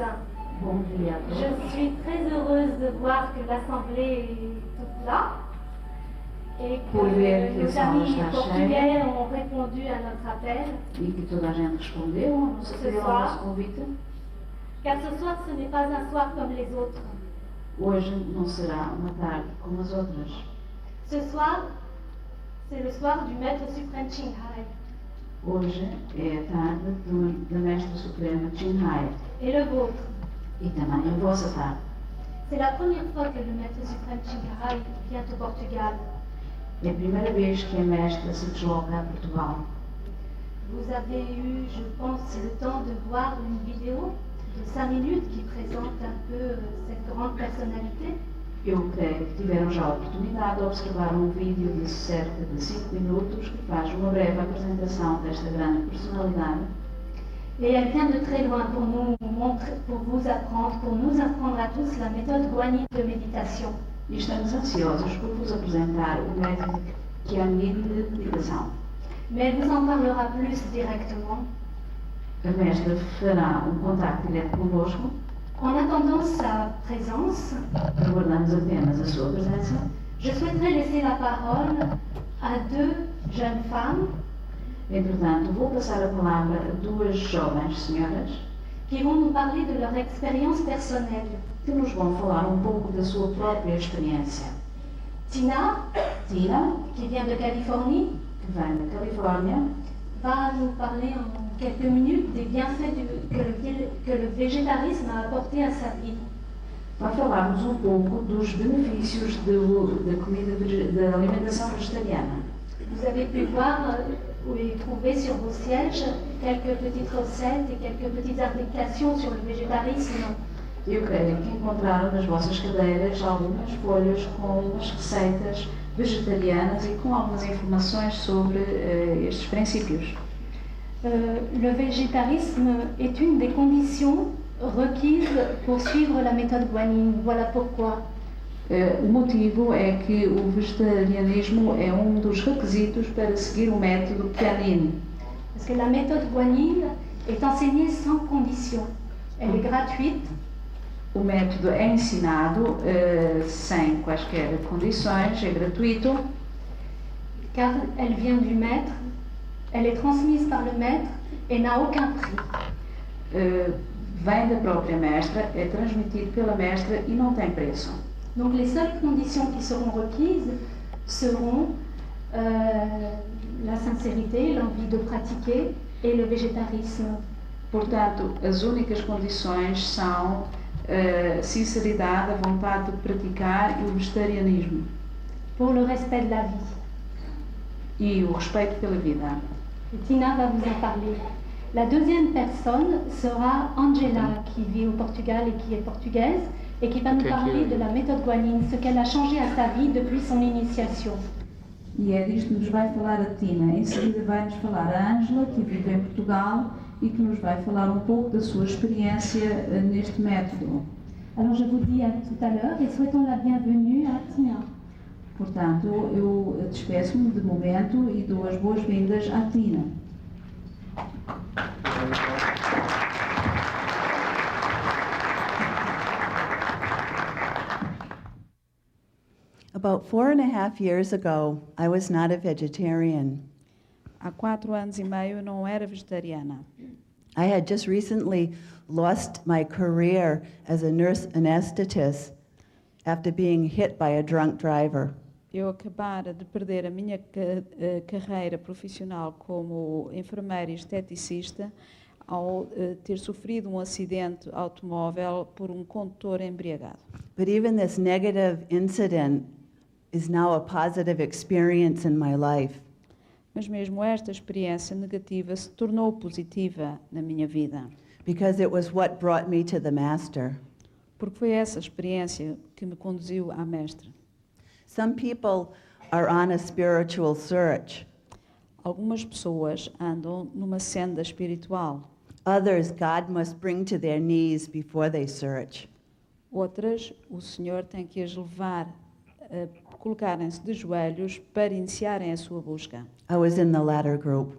Bom dia a todos. Je suis très heureuse de voir que l'Assemblée est toute là et Por ver que que a nos sala amis está portugais cheia ont répondu à notre appel. e que toda a gente respondeu ao nosso apelo, ao nosso convite. Car ce soir, ce n'est pas un soir comme les autres. Hoje não será uma tarde como as outras. Ce soir, c'est le soir du Maître suprême Qinghai. Hoje é a tarde da Mestra Suprema Qinghai Et le vôtre. e também a vossa tarde. C'est la première fois que le Maître suprême Qinghai vient au Portugal. É a primeira vez que a Mestra se desloca a Portugal. Vous avez eu, je pense, le temps de voir une vidéo de 5 minutes qui présente un peu cette grande personnalité. Eu creio que tiveram já a oportunidade de observar um vídeo de cerca de 5 minutos que faz uma breve apresentação desta grande personalidade. Et elle vient de très loin pour nous montrer, pour nous apprendre à tous la méthode guanyin de méditation. E estamos ansiosos por vos apresentar o método Guanyin de meditação. Mais elle vous en parlera plus directement. A Mestra fará um contacto direto convosco. En attendant sa présence, Aguardamos apenas a sua presença. je souhaiterais laisser la parole à 2 jeunes femmes Entretanto, vou passar a palavra a duas jovens senhoras qui vont nous parler de leur expérience personnelle. que nos vão falar um pouco da sua própria experiência. Tina, Tina, qui vient de Californie, que vem da Califórnia, va nous parler en quelques minutes des bienfaits que le végétarisme a apporté à sa vie. vai falar-nos um pouco dos benefícios da alimentação vegetariana. Vous avez pu voir et trouver sur vos sièges quelques petites recettes et quelques petites applications sur le végétarisme. Eu creio que encontraram nas vossas cadeiras algumas folhas com umas receitas vegetarianas e com algumas informações sobre estes princípios. Le végétarisme est une des conditions requises pour suivre la méthode guanyin. Voilà pourquoi. O motivo é que o vegetarianismo é um dos requisitos para seguir o método Guanyin. Parce que la méthode guanyin est enseignée sans condition. Elle est gratuite. O método é ensinado sem quaisquer condições, é gratuito. Car elle vient du maître, elle est transmise par le maître et n'a aucun prix. Vem da própria mestra, é transmitido pela mestra e não tem preço. Donc les seules conditions qui seront requises seront la sincérité, l'envie de pratiquer et le végétarisme. Portanto, as únicas condições são sinceridade, a vontade de praticar e o vegetarianismo. Pour le respect de la vie. E o respeito pela vida. Et Tina va vous en parler. La deuxième personne sera Angela, qui vit au Portugal et qui est portugaise, et qui va nous parler de la méthode guanyin, ce qu'elle a changé à sa vie depuis son initiation. E é disto que nos vai falar a Tina. Em seguida vai-nos falar a Ângela, que vive em Portugal e que nos vai falar um pouco da sua experiência neste método. Alors je vous dis à tout à l'heure et souhaitons la bienvenue à Tina. Portanto, eu despeço-me de momento e dou as boas-vindas à Tina. About 4.5 years ago, I was not a vegetarian. Há 4 anos e meio eu não era vegetariana. I had just recently lost my career as a nurse anesthetist after being hit by a drunk driver. Eu acabara de perder a minha carreira profissional como enfermeira e esteticista ao ter sofrido um acidente automóvel por um condutor embriagado. But even this negative incident is now a positive experience in my life. Mas mesmo esta experiência negativa se tornou positiva na minha vida. Because it was what brought me to the Master. Porque foi essa experiência que me conduziu à Mestra. Some people are on a spiritual search. Algumas pessoas andam numa senda espiritual. Others, God must bring to their knees before they search. Outras, o Senhor tem que as levar a colocarem-se de joelhos para iniciarem a sua busca. I was in the latter group.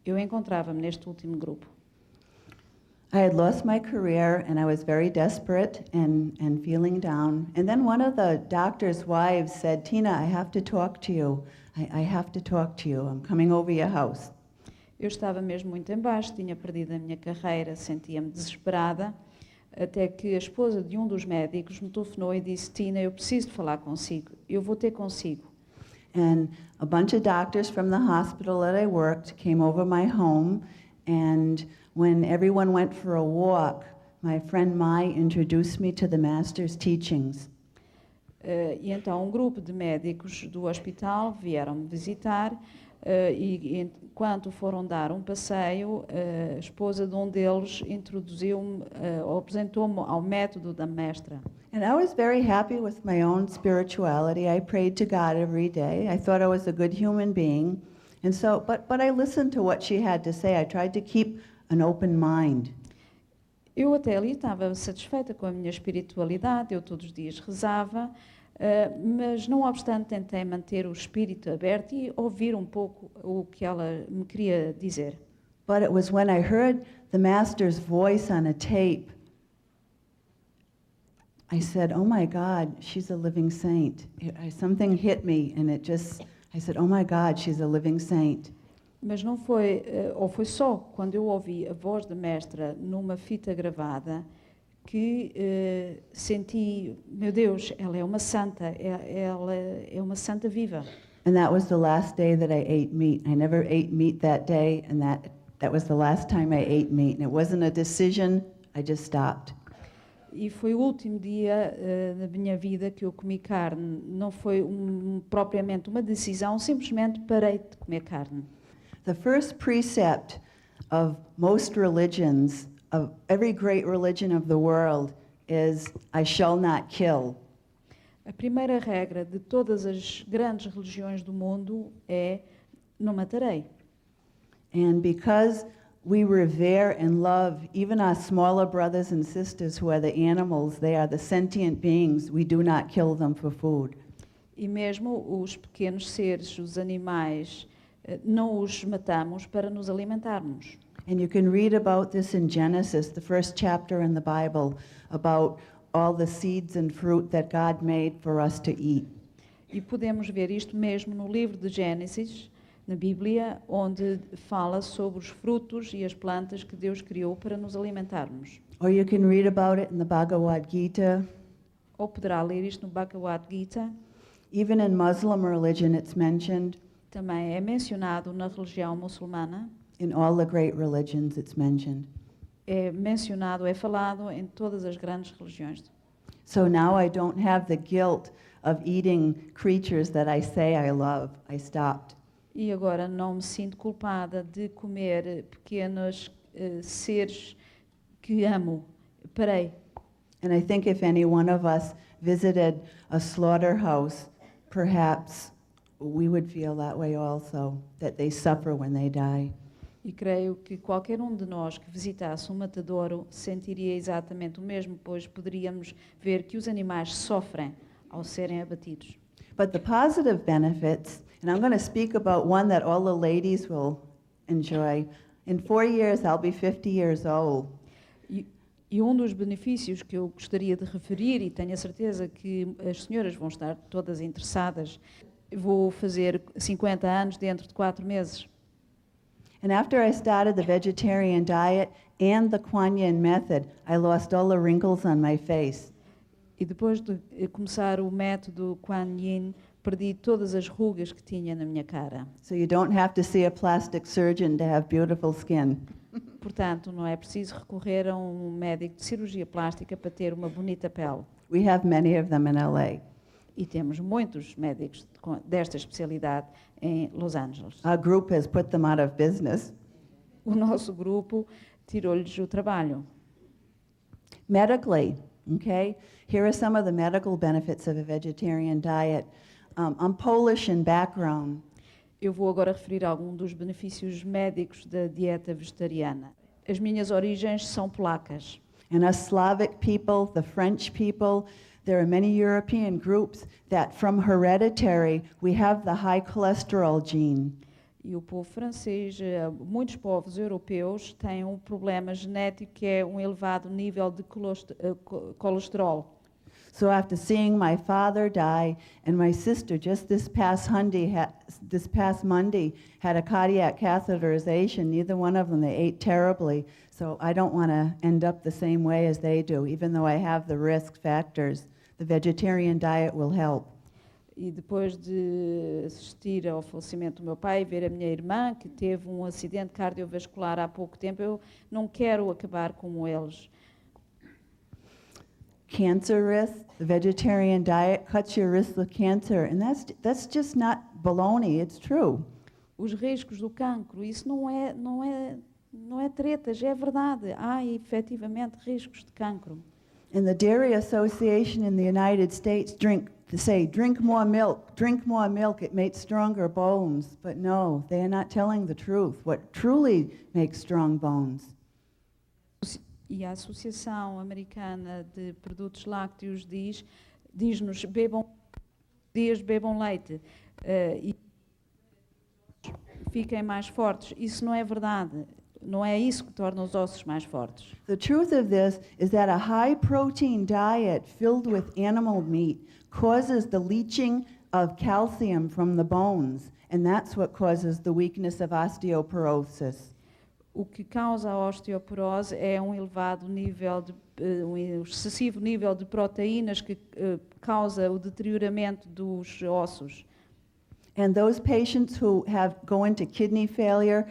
Eu encontrava-me neste último grupo. I had lost my career and I was very desperate and feeling down. And then one of the doctor's wives said, Tina, I have to talk to you. I have to talk to you. I'm coming over your house. Eu estava mesmo muito em baixo, tinha perdido a minha carreira, sentia-me desesperada, até que a esposa de um dos médicos me telefonou e disse, Tina, eu preciso de falar consigo, eu vou ter consigo. And a bunch of doctors from the hospital that I worked came over my home, and when everyone went for a walk, my friend Mai introduced me to the Master's teachings. E então um grupo de médicos do hospital vieram me visitar e enquanto foram dar um passeio, a esposa de um deles introduziu-me, ou apresentou-me ao método da mestra. And I was very happy with my own spirituality. I prayed to God every day. I thought I was a good human being. And so, but I listened to what she had to say. I tried to keep an open mind. Eu até ali estava satisfeita com a minha espiritualidade, eu todos os dias rezava, mas não obstante tentei manter o espírito aberto e ouvir um pouco o que ela me queria dizer. But it was when I heard the Master's voice on a tape, I said, oh my God, she's a living saint. Something hit me and I said, oh my God, she's a living saint. Mas não foi, ou foi só quando eu ouvi a voz da mestra numa fita gravada que senti, meu Deus, ela é uma santa, ela é uma santa viva. And that was the last day that I ate meat. I never ate meat that day, and that was the last time I ate meat. And it wasn't a decision, I just stopped. E foi o último dia da minha vida que eu comi carne. Não foi propriamente uma decisão, simplesmente parei de comer carne. The first precept of most religions, of every great religion of the world, is I shall not kill. A primeira regra de todas as grandes religiões do mundo é não matarei. And because we revere and love even our smaller brothers and sisters who are the animals, they are the sentient beings, we do not kill them for food. E mesmo os pequenos seres, os animais, não os matamos para nos alimentarmos. And you can read about this in Genesis, the first chapter in the Bible, about all the seeds and fruit that God made for us to eat. E podemos ver isto mesmo no livro de Gênesis, na Bíblia, onde fala sobre os frutos e as plantas que Deus criou para nos alimentarmos. Or you can read about it in the Bhagavad Gita. Ou poderá ler isto no Bhagavad Gita. Even in Muslim religion it's mentioned. Também é mencionado na religião muçulmana. In all the great religions it's mentioned. É mencionado, é falado em todas as grandes religiões. So now I don't have the guilt of eating creatures that I say I love. I stopped. E agora não me sinto culpada de comer pequenos seres que amo. Parei. And I think if any one of us visited a slaughterhouse, perhaps we would feel that way also, that they suffer when they die. E creio que qualquer um de nós que visitasse um matadouro sentiria exatamente o mesmo, pois poderíamos ver que os animais sofrem ao serem abatidos. But the positive benefits, and I'm going to speak about one that all the ladies will enjoy. In 4 years, I'll be 50 years old. E um dos benefícios que eu gostaria de referir, e tenho a certeza que as senhoras vão estar todas interessadas, vou fazer 50 anos dentro de 4 meses. And after I started the vegetarian diet and the Kuan Yin method, I lost all the wrinkles on my face. E depois de começar o método Kuan Yin, perdi todas as rugas que tinha na minha cara. So you don't have to see a plastic surgeon to have beautiful skin. Portanto, não é preciso recorrer a um médico de cirurgia plástica para ter uma bonita pele. We have many of them in LA. E temos muitos médicos desta especialidade em Los Angeles. Our group has put them out of business. O nosso grupo tirou-lhes o trabalho. Medically, okay? Here are some of the medical benefits of a vegetarian diet. I'm Polish in background. Eu vou agora referir alguns dos benefícios médicos da dieta vegetariana. As minhas origens são polacas. And us Slavic people, the French people, there are many European groups that from hereditary, we have the high cholesterol gene. E o povo francês, muitos povos europeus têm um problema genético que é um elevado nível de colesterol. So after seeing my father die and my sister just this past Monday had a cardiac catheterization, neither one of them, they ate terribly. So I don't want to end up the same way as they do, even though I have the risk factors. The vegetarian diet will help. E depois de assistir ao falecimento do meu pai e ver a minha irmã, que teve um acidente cardiovascular há pouco tempo, eu não quero acabar como eles. Cancer risk, the vegetarian diet cuts your risk of cancer, and that's just not baloney, it's true. Os riscos do cancro, isso não é tretas, é verdade. Há efetivamente riscos de cancro. And the Dairy Association in the United States say drink more milk, it makes stronger bones. But no, they are not telling the truth, what truly makes strong bones. E a Associação Americana de Produtos Lácteos diz-nos bebam leite e fiquem mais fortes. Isso não é verdade. Não é isso que torna os ossos mais fortes. The truth of this is that a high protein diet filled with animal meat causes the leaching of calcium from the bones, and that's what causes the weakness of osteoporosis. O que causa a osteoporose é um excessivo nível de proteínas que causa o deterioramento dos ossos. And those patients who go into kidney failure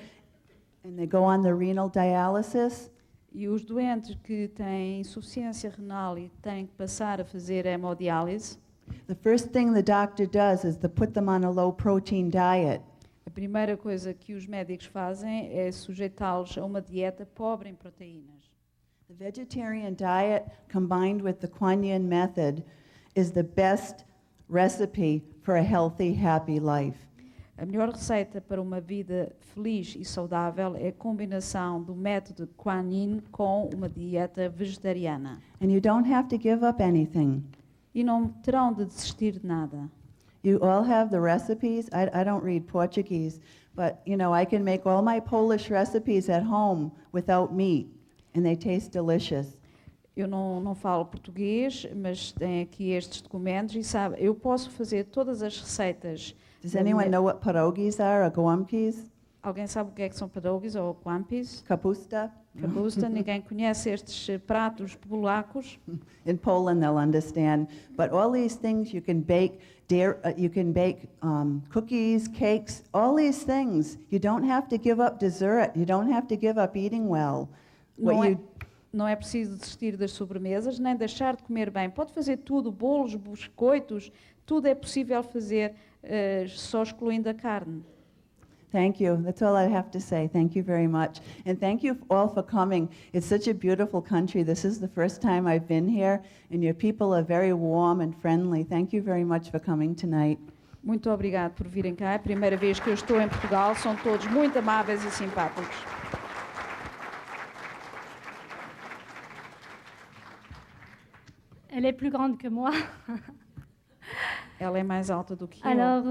and they go on the renal dialysis, E os doentes que têm insuficiência renal e têm que passar a fazer hemodiálise, the first thing the doctor does is to put them on a low protein diet. a primeira coisa que os médicos fazem é sujeitá-los a uma dieta pobre em proteínas. The vegetarian diet combined with the Kuan Yin method is the best recipe for a healthy, happy life. A melhor receita para uma vida feliz e saudável é a combinação do método Kuan Yin com uma dieta vegetariana. And you don't have to give up anything. E não terão de desistir de nada. You all have the recipes. I don't read Portuguese, but I can make all my Polish recipes at home without meat, and they taste delicious. Eu não falo português, mas tem aqui estes documentos e sabe, eu posso fazer todas as receitas. Does anyone know what pierogies are or gołąbkis? Alguém sabe o que é que são pierogies ou guampis? Kapusta? Kapusta, ninguém conhece estes pratos polacos. In Poland, they'll understand. But all these things you can bake. Cookies, cakes, all these things. You don't have to give up dessert. You don't have to give up eating well. Não é preciso desistir das sobremesas, nem deixar de comer bem. Pode fazer tudo, bolos, biscoitos, tudo é possível fazer, só excluindo a carne. Thank you. That's all I have to say. Thank you very much. And thank you all for coming. It's such a beautiful country. This is the first time I've been here, and your people are very warm and friendly. Thank you very much for coming tonight. Muito obrigado por virem cá. É a primeira vez que eu estou em Portugal. São todos muito amáveis e simpáticos. Elle est plus grande que moi. Ela é mais alta do que eu. Alors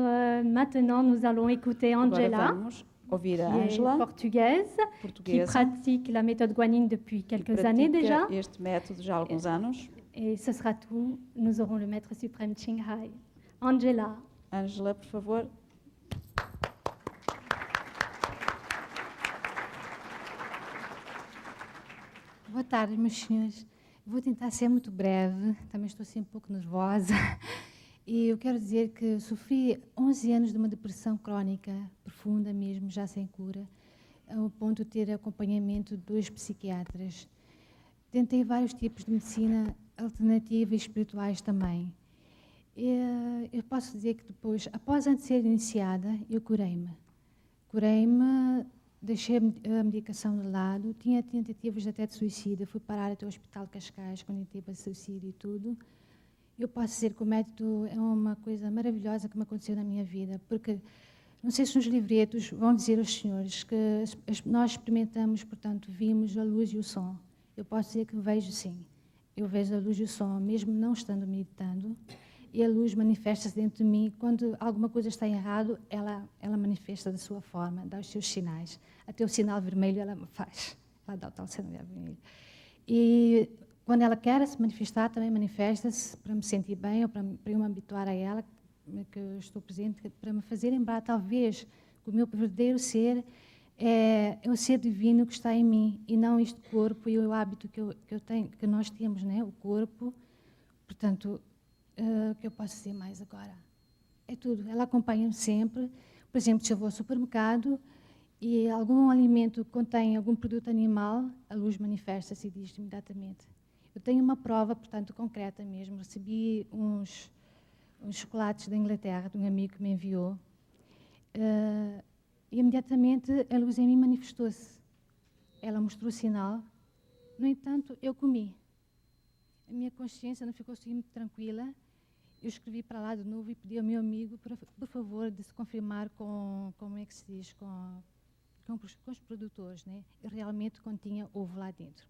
maintenant, nous allons écouter Angela, Agora vamos ouvir a qui est Angela, portugaise, qui portuguesa, pratique la méthode Guanyin depuis quelques années déjà. pratica este método já há alguns anos. Et ce sera tout. Nous aurons le maître suprême Ching Hai. Angela. Angela, por favor. Boa tarde, meus senhores. Vou tentar ser muito breve, também estou assim um pouco nervosa. E eu quero dizer que sofri 11 anos de uma depressão crónica, profunda mesmo, já sem cura, ao ponto de ter acompanhamento de 2 psiquiatras. Tentei vários tipos de medicina alternativa e espirituais também. Eu posso dizer que depois, após antes de ser iniciada, eu curei-me. Curei-me, deixei a medicação de lado, tinha tentativas até de suicídio, fui parar até o Hospital de Cascais, quando tive suicídio e tudo. Eu posso dizer que o método é uma coisa maravilhosa que me aconteceu na minha vida, porque não sei se nos livretos vão dizer aos senhores que nós experimentamos, portanto, vimos a luz e o som. Eu posso dizer que vejo sim. Eu vejo a luz e o som, mesmo não estando meditando. e a luz manifesta-se dentro de mim. Quando alguma coisa está errado, ela manifesta da sua forma, dá os seus sinais. Até o sinal vermelho ela faz, ela dá o tal sinal vermelho. E quando ela quer se manifestar, também manifesta-se para me sentir bem ou para eu me habituar a ela, que eu estou presente, para me fazer lembrar, talvez, que o meu verdadeiro ser é o ser divino que está em mim, e não este corpo e o hábito que eu tenho, que nós temos, né? O corpo. Portanto, o que eu posso dizer mais agora? É tudo. Ela acompanha-me sempre. Por exemplo, se eu vou ao supermercado e algum alimento contém algum produto animal, a luz manifesta-se e diz imediatamente. Eu tenho uma prova, portanto, concreta mesmo. Recebi uns chocolates da Inglaterra, de um amigo que me enviou. E imediatamente a luz em mim manifestou-se. Ela mostrou o sinal. No entanto, eu comi. A minha consciência não ficou assim muito tranquila. Eu escrevi para lá de novo e pedi ao meu amigo, por favor, de se confirmar como é que se diz, com os produtores, né? E realmente continha ovo lá dentro.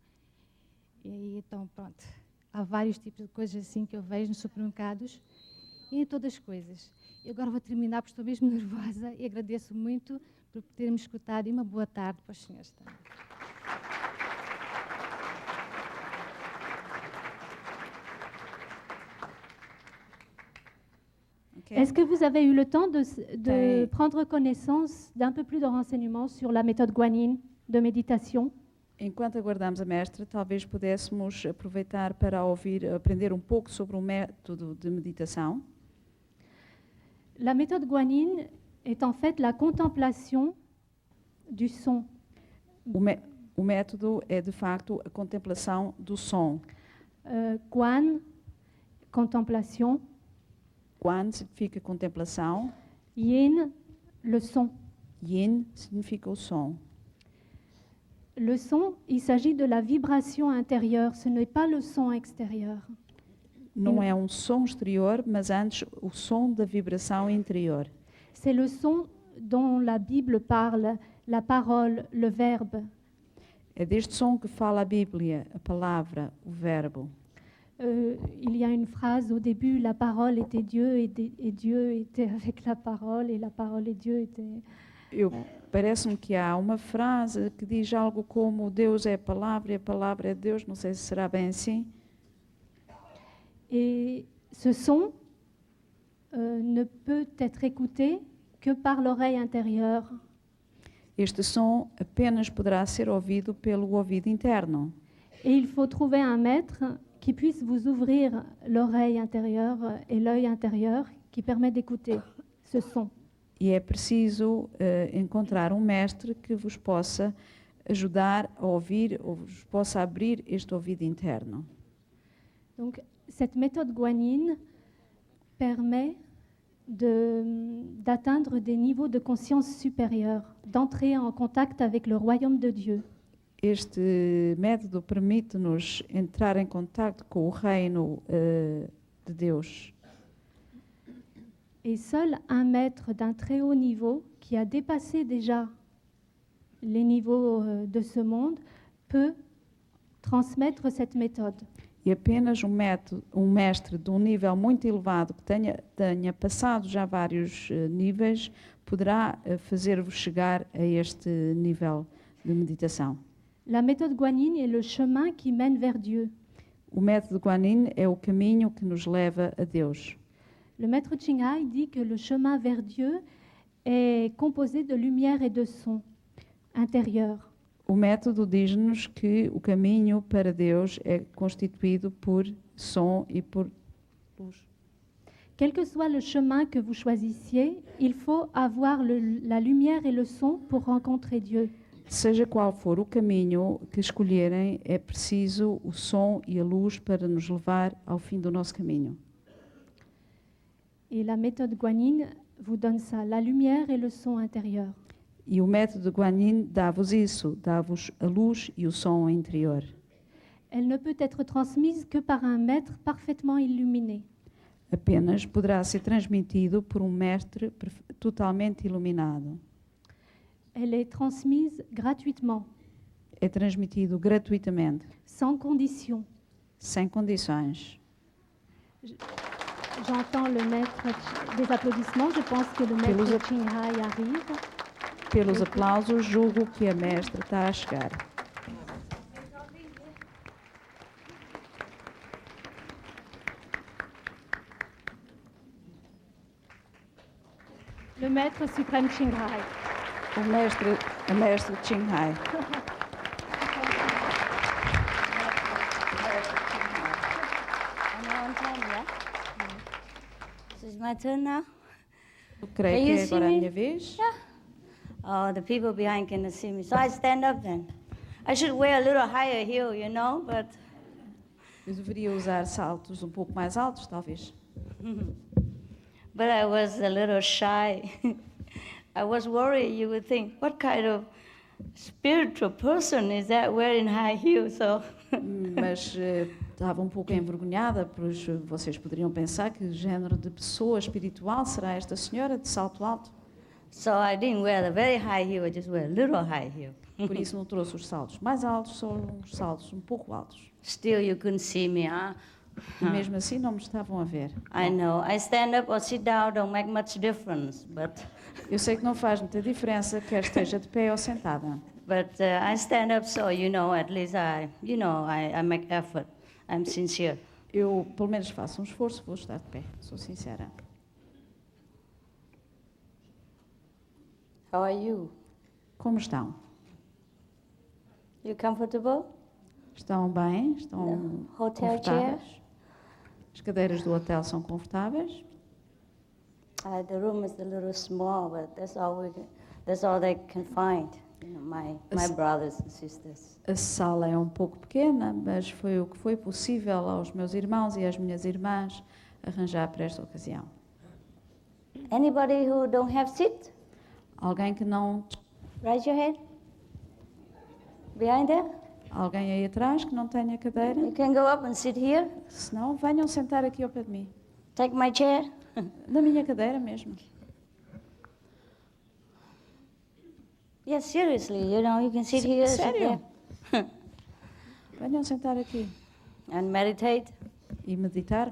E então, pronto, há vários tipos de coisas assim que eu vejo nos supermercados e em todas as coisas. E agora vou terminar porque estou mesmo nervosa e agradeço muito por terem-me escutado e uma boa tarde para os senhores também. Est-ce que vous avez eu le temps de prendre connaissance d'un peu plus de renseignements sur la méthode guanine de méditation? Enquanto aguardamos a mestra, talvez pudéssemos aproveitar para aprender um pouco sobre o método de meditação. La méthode guanine est en fait la contemplation du son. O método é, de facto, a contemplação do som. Guan, contemplation. Guan significa contemplação. Yin, le son. Yin significa o som. Le son, il s'agit de la vibration intérieure, ce n'est pas le son extérieur. Não é um som exterior, mas antes o som da vibração interior. C'est le son dont la Bible parle, la parole, le verbe. É deste som que fala a Bíblia, a palavra, o verbo. Il y a une phrase au début, la parole était Dieu et Dieu était avec la parole et la parole et Dieu étaient... Parece-me que há uma frase que diz algo como Deus é a palavra e a palavra é Deus, não sei se será bem assim. Et ce son ne peut être écouté que par l'oreille intérieure. Este som apenas poderá ser ouvido pelo ouvido interno. Et il faut trouver un maître qui puisse vous ouvrir l'oreille intérieure et l'œil intérieur qui permet d'écouter ce son. E é preciso encontrar um mestre que vos possa ajudar a ouvir, ou vos possa abrir este ouvido interno. Donc, cette méthode guanine permet d'atteindre des niveaux de conscience supérieurs, d'entrer en contact avec le royaume de Dieu. Este método permite-nos entrar em contato com o reino de Deus. Et seul un maître d'un très haut niveau, qui a dépassé déjà les niveaux de ce monde, peut transmettre cette méthode. E apenas um mestre de um nível muito elevado, que tenha passado já vários níveis, poderá fazer-vos chegar a este nível de meditação. La méthode guanine est le chemin qui mène vers Dieu. O método Guanyin é o caminho que nos leva a Deus. Le maître Ching Hai dit que le chemin vers Dieu est composé de lumière et de son intérieur. O método diz-nos que o caminho para Deus é constituído por som e por luz. Quel que soit le chemin que vous choisissiez, il faut avoir la lumière et le son pour rencontrer Dieu. Seja qual for o caminho que escolherem, é preciso o som e a luz para nos levar ao fim do nosso caminho. Et la méthode guanine vous donne ça, la lumière et le son intérieur. E o método Guanyin dá-vos isso, dá-vos a luz e o som interior. Elle ne peut être transmise que par un maître parfaitement illuminé. Apenas poderá ser transmitido por um mestre totalmente iluminado. Elle est transmise gratuitement, É transmitido gratuitamente, sans condition. sem condições. J'entends le maître des applaudissements. Je pense que le Pelos maître Ching Hai arrive. Pelos aplausos, julgo que a mestra está a chegar. Le maître suprême Ching Hai. A mestra Ching Hai. Am I on time, yeah? This is my turn now? Eu creio Can que you é see agora a me? minha vez. Oh, the people behind cannot see me. So I stand up then. I should wear a little higher heel, you know, but Eu deveria usar saltos um pouco mais altos, talvez. I was a little shy. I was worried you would think, what kind of spiritual person is that wearing high heels? So Mas estava um pouco envergonhada, pois vocês poderiam pensar que género de pessoa espiritual será esta senhora de salto alto. so I didn't wear the very high heel, I just wear a little high heel. Por isso não trouxe os saltos mais altos, só uns saltos um pouco altos. Still you couldn't see me, huh? E mesmo assim não me estavam a ver. I know. I stand up or sit down don't make much difference, but Eu sei que não faz muita diferença, quer esteja de pé ou sentada. I stand up so you know at least I make effort. I'm sincere. Eu, pelo menos, faço um esforço, vou estar de pé, sou sincera. How are you? Como estão? You comfortable? Estão bem? Estão The hotel confortáveis? As cadeiras do hotel são confortáveis? The room is a little small, but that's all they can find. You know, my brothers and sisters. A sala é um pouco pequena, mas foi o que foi possível aos meus irmãos e às minhas irmãs arranjar para esta ocasião. Anybody who don't have seat? Alguém que não... Raise your hand. Behind there? Alguém aí atrás que não tenha cadeira? You can go up and sit here. Se não, venham sentar aqui ao pé de mim. Take my chair. Na minha cadeira mesmo. Yes, seriously, you can sit here, sit Sério? there. Venham sentar aqui And meditate. e meditar.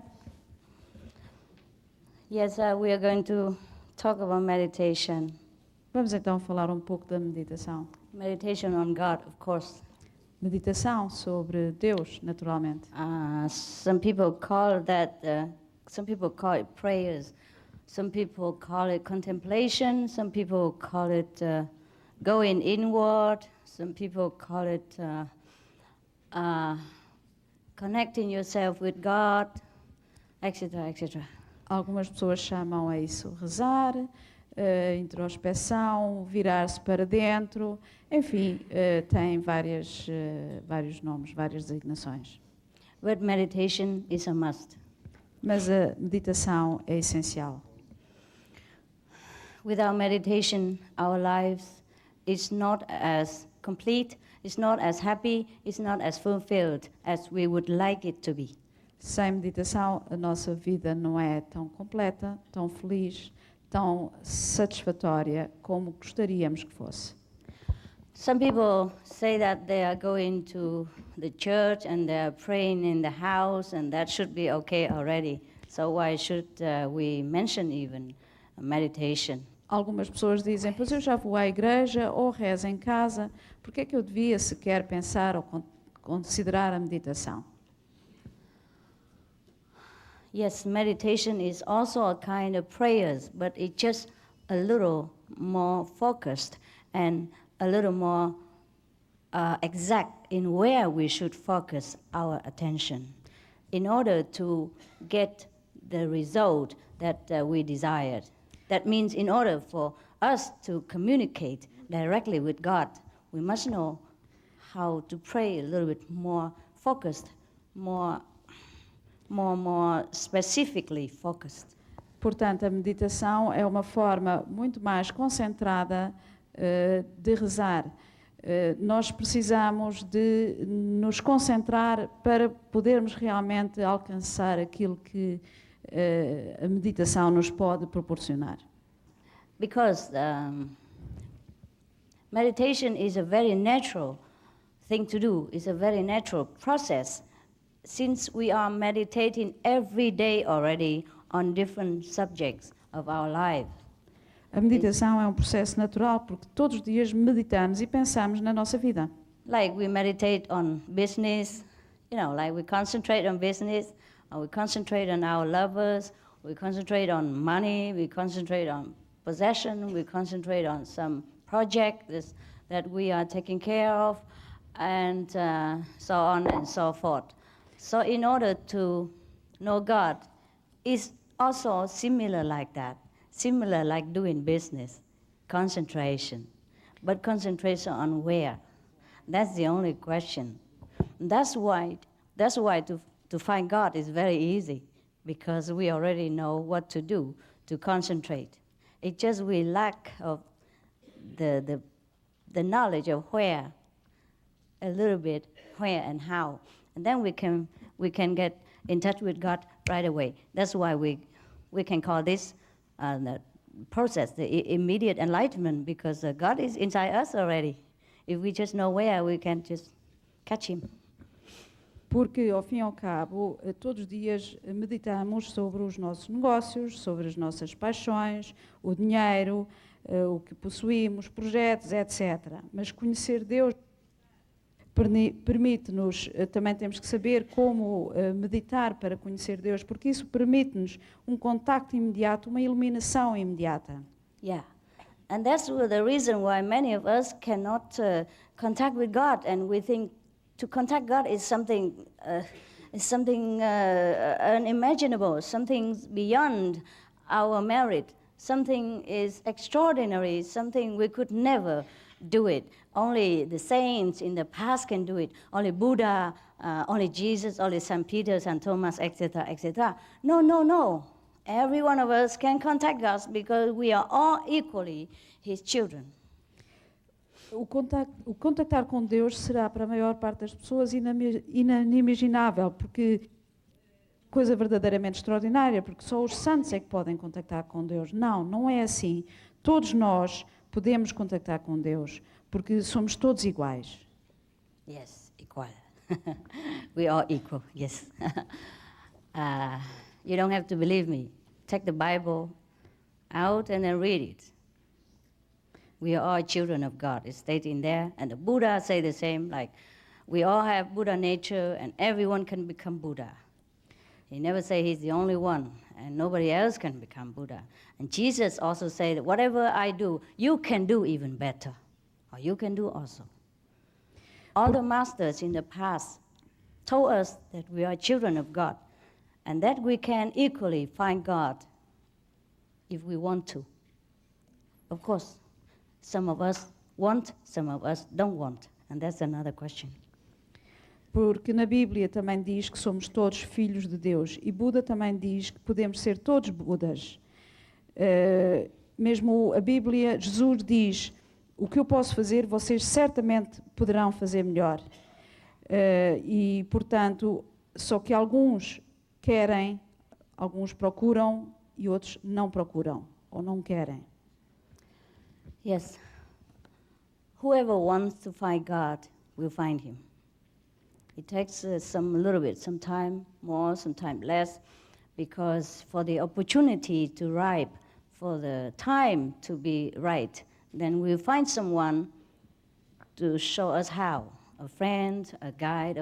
Yes, we are going to talk about meditation. Vamos então falar um pouco da meditação. Meditation on God, of course. Meditação sobre Deus, naturalmente. Some people call it prayers. Some people call it contemplation. Some people call it going inward. Some people call it connecting yourself with God, etc., etc. Algumas pessoas chamam a isso rezar, introspeção, virar-se para dentro, enfim, tem vários nomes, várias designações. But meditation is a must. Mas a meditação é essencial. Without meditation, our lives is not as complete, it's not as happy, it's not as fulfilled as we would like it to be. Sem meditação, a nossa vida não é tão completa, tão feliz, tão satisfatória como gostaríamos que fosse. Some people say that they are going to the church and they are praying in the house, and that should be okay already. So why should we mention even meditation? Algumas pessoas dizem, pois eu já vou à igreja ou rezo em casa, por que é que eu devia sequer pensar ou considerar a meditação? Yes, meditation is also a kind of prayers, but it's just a little more focused and a little more exact in where we should focus our attention in order to get the result that we desired. That means in order for us to communicate directly with God, we must know how to pray a little bit more focused, more specifically focused. Portanto, a meditação é uma forma muito mais concentrada de rezar. Nós precisamos de nos concentrar para podermos realmente alcançar aquilo que a meditação nos pode proporcionar. Because meditation is a very natural thing to do. It's a very natural process. Since we are meditating every day already on different subjects of our life. A meditação é um processo natural porque todos os dias meditamos e pensamos na nossa vida. Like we meditate on business, like we concentrate on business, or we concentrate on our lovers, we concentrate on money, we concentrate on possession, we concentrate on some project that we are taking care of, and so on and so forth. So in order to know God, it's also similar like that, similar like doing business, concentration. But concentration on where? That's the only question. That's why to find God is very easy, because we already know what to do to concentrate. It's just we lack of the knowledge of where, a little bit where and how, and then we can get in touch with God right away. That's why we can call this the process the immediate enlightenment, because God is inside us already. If we just know where, we can just catch Him. Porque, ao fim e ao cabo, todos os dias meditamos sobre os nossos negócios, sobre as nossas paixões, o dinheiro, o que possuímos, projetos, etc. Mas conhecer Deus permite-nos, também temos que saber como meditar para conhecer Deus, porque isso permite-nos um contacto imediato, uma iluminação imediata. Yeah. And that's the reason why many of us cannot contact with God, and we think to contact God is something unimaginable, something beyond our merit, something is extraordinary, something we could never do it. Only the saints in the past can do it. Only Buddha, only Jesus, only St. Peter, St. Thomas, etc., etc. No. Every one of us can contact God because we are all equally His children. O contactar com Deus será para a maior parte das pessoas inimaginável, porque coisa verdadeiramente extraordinária, porque só os santos é que podem contactar com Deus. Não é assim. Todos nós podemos contactar com Deus, porque somos todos iguais. Yes, equal. We are equal, yes. You don't have to believe me. Take the Bible out and then read it. We are all children of God. It's stated in there. And the Buddha say the same, like we all have Buddha nature and everyone can become Buddha. He never say he's the only one and nobody else can become Buddha. And Jesus also said, whatever I do, you can do even better. Or you can do also. All the masters in the past told us that we are children of God and that we can equally find God if we want to. Of course, some of us want, some of us don't want, and that's another question. Porque na Bíblia também diz que somos todos filhos de Deus, e Buda também diz que podemos ser todos Budas. Mesmo a Bíblia, Jesus diz, o que eu posso fazer, vocês certamente poderão fazer melhor. E, portanto, só que alguns querem, alguns procuram e outros não procuram, ou não querem. Yes. Whoever wants to find God will find Him. It takes some time more, some time less, because for the opportunity to ripe, for the time to be right, then we'll find someone to show us how. A friend, a guide,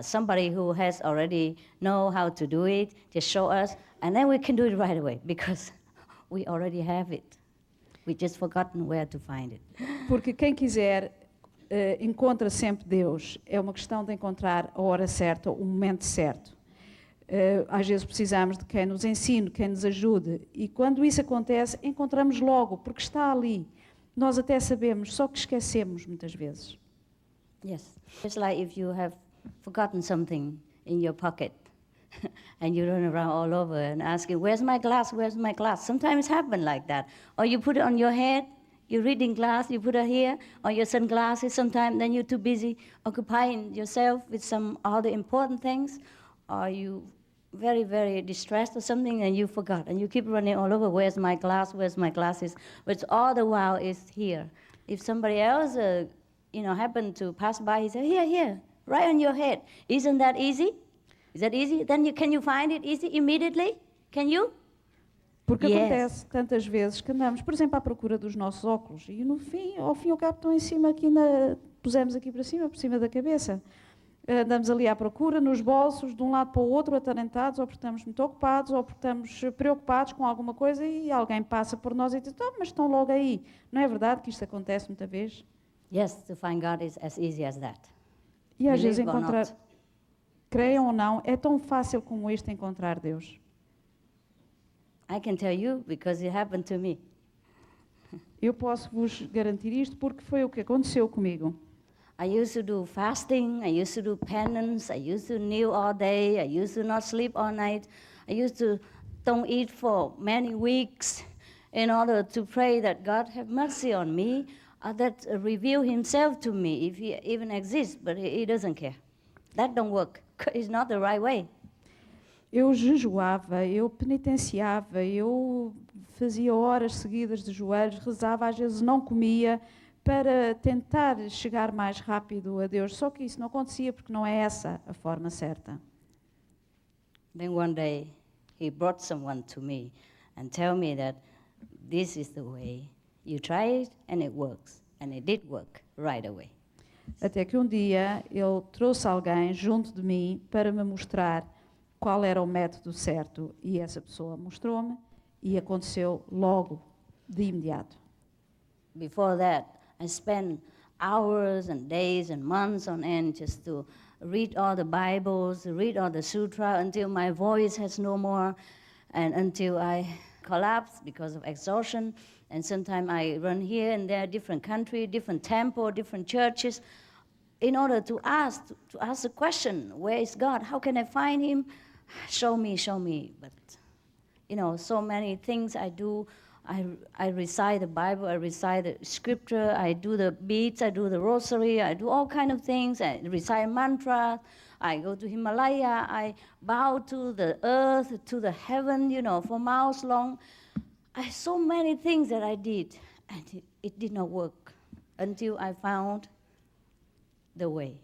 somebody who has already know how to do it, just show us, and then we can do it right away, because we already have it. We just forgotten where to find it. Porque quem quiser encontra sempre Deus. É uma questão de encontrar a hora certa, o momento certo. Às vezes precisamos de quem nos ensine, quem nos ajude. E quando isso acontece, encontramos logo, porque está ali. Nós até sabemos, só que esquecemos muitas vezes. Yes. It's like if you have forgotten something in your pocket and you run around all over and asking, where's my glass, where's my glass? Sometimes it happens like that. Or you put it on your head, you're reading glass, you put it here, or your sunglasses sometimes, then you're too busy occupying yourself with some other important things, or you very, very distressed or something and you forgot, and you keep running all over, where's my glass, where's my glasses, but all the while is here. If somebody else, happened to pass by, he said, here, right on your head. Isn't that easy? Is that easy? Then can you find it easy immediately? Can you? Porque Yes. acontece tantas vezes que andamos, por exemplo, à procura dos nossos óculos e no fim, ao fim e ao cabo estão em cima aqui, pusemos aqui para cima, por cima da cabeça. Andamos ali à procura, nos bolsos, de um lado para o outro, atarantados, ou porque estamos muito ocupados, ou porque estamos preocupados com alguma coisa e alguém passa por nós e diz, mas estão logo aí. Não é verdade que isto acontece muita vez? Yes, to find God is as easy as that. E às vezes Believe or encontrar, not. creiam ou não, é tão fácil como isto encontrar Deus. I can tell you because it happened to me. Eu posso vos garantir isto porque foi o que aconteceu comigo. I used to do fasting, I used to do penance, I used to kneel all day, I used to not sleep all night, I used to don't eat for many weeks in order to pray that God have mercy on me, that reveal himself to me if he even exists, but he doesn't care. That don't work. It's not the right way. Eu jejuava, eu penitenciava, eu fazia horas seguidas de joelhos, rezava, às vezes não comia, para tentar chegar mais rápido a Deus. Só que isso não acontecia porque não é essa a forma certa. Then one day, he brought someone to me and tell me that this is the way. You try it and it works. And it did work right away. Até que um dia ele trouxe alguém junto de mim para me mostrar qual era o método certo. E essa pessoa mostrou-me e aconteceu logo, de imediato. Before that, I spent hours and days and months on end just to read all the Bibles, read all the sutra until my voice has no more and until I collapse because of exhaustion. And sometimes I run here and there, different country, different temple, different churches, in order to ask the question, where is God? How can I find him? Show me, show me. But, so many things I do. I recite the Bible, I recite the scripture, I do the beads, I do the rosary, I do all kind of things. I recite mantra. I go to Himalaya. I bow to the earth, to the heaven, for miles long. So many things that I did, and it did not work until I found the way.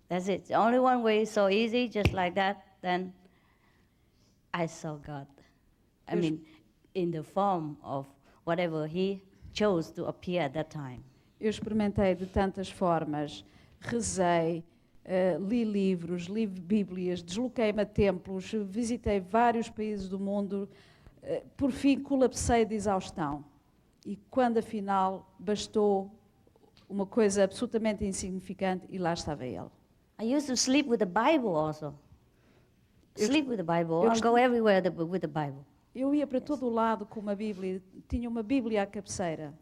That's it. The only one way is so easy, just like that. Then I saw God. I mean, in the form of whatever he chose to appear at that time. Eu experimentei de tantas formas, rezei, li livros, li bíblias, desloquei-me a templos, visitei vários países do mundo, por fim colapsei de exaustão. E quando afinal bastou uma coisa absolutamente insignificante e lá estava ele. I used to sleep with the Bible also. Sleep with the Bible. I go everywhere with the Bible. Eu ia para todo o lado com uma Bíblia, tinha uma Bíblia à cabeceira.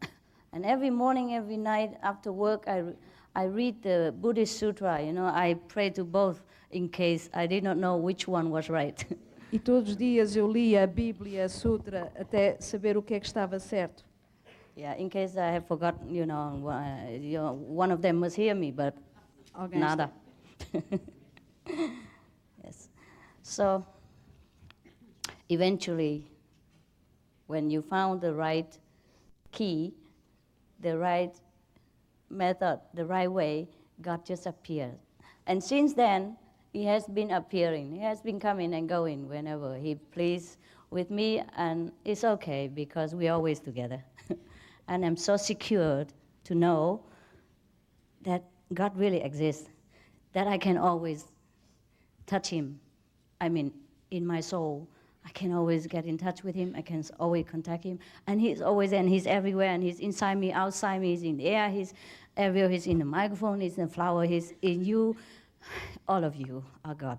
And every morning, every night after work, I read the Buddhist Sutra. I pray to both in case I did not know which one was right. E todos os dias eu lia a Bíblia, a Sutra, até saber o que é que estava certo. Yeah, in case I have forgotten, one of them must hear me, but Alguém nada. Yes. So, eventually, when you found the right key, the right method, the right way, God just appeared. And since then, he has been appearing. He has been coming and going whenever he pleases with me, and it's okay because we're always together. And I'm so secured to know that God really exists, that I can always touch him. I mean, in my soul, I can always get in touch with him. I can always contact him. And he's always, and he's everywhere, and he's inside me, outside me, he's in the air, he's everywhere, he's in the microphone, he's in the flower, he's in you. All of you are God.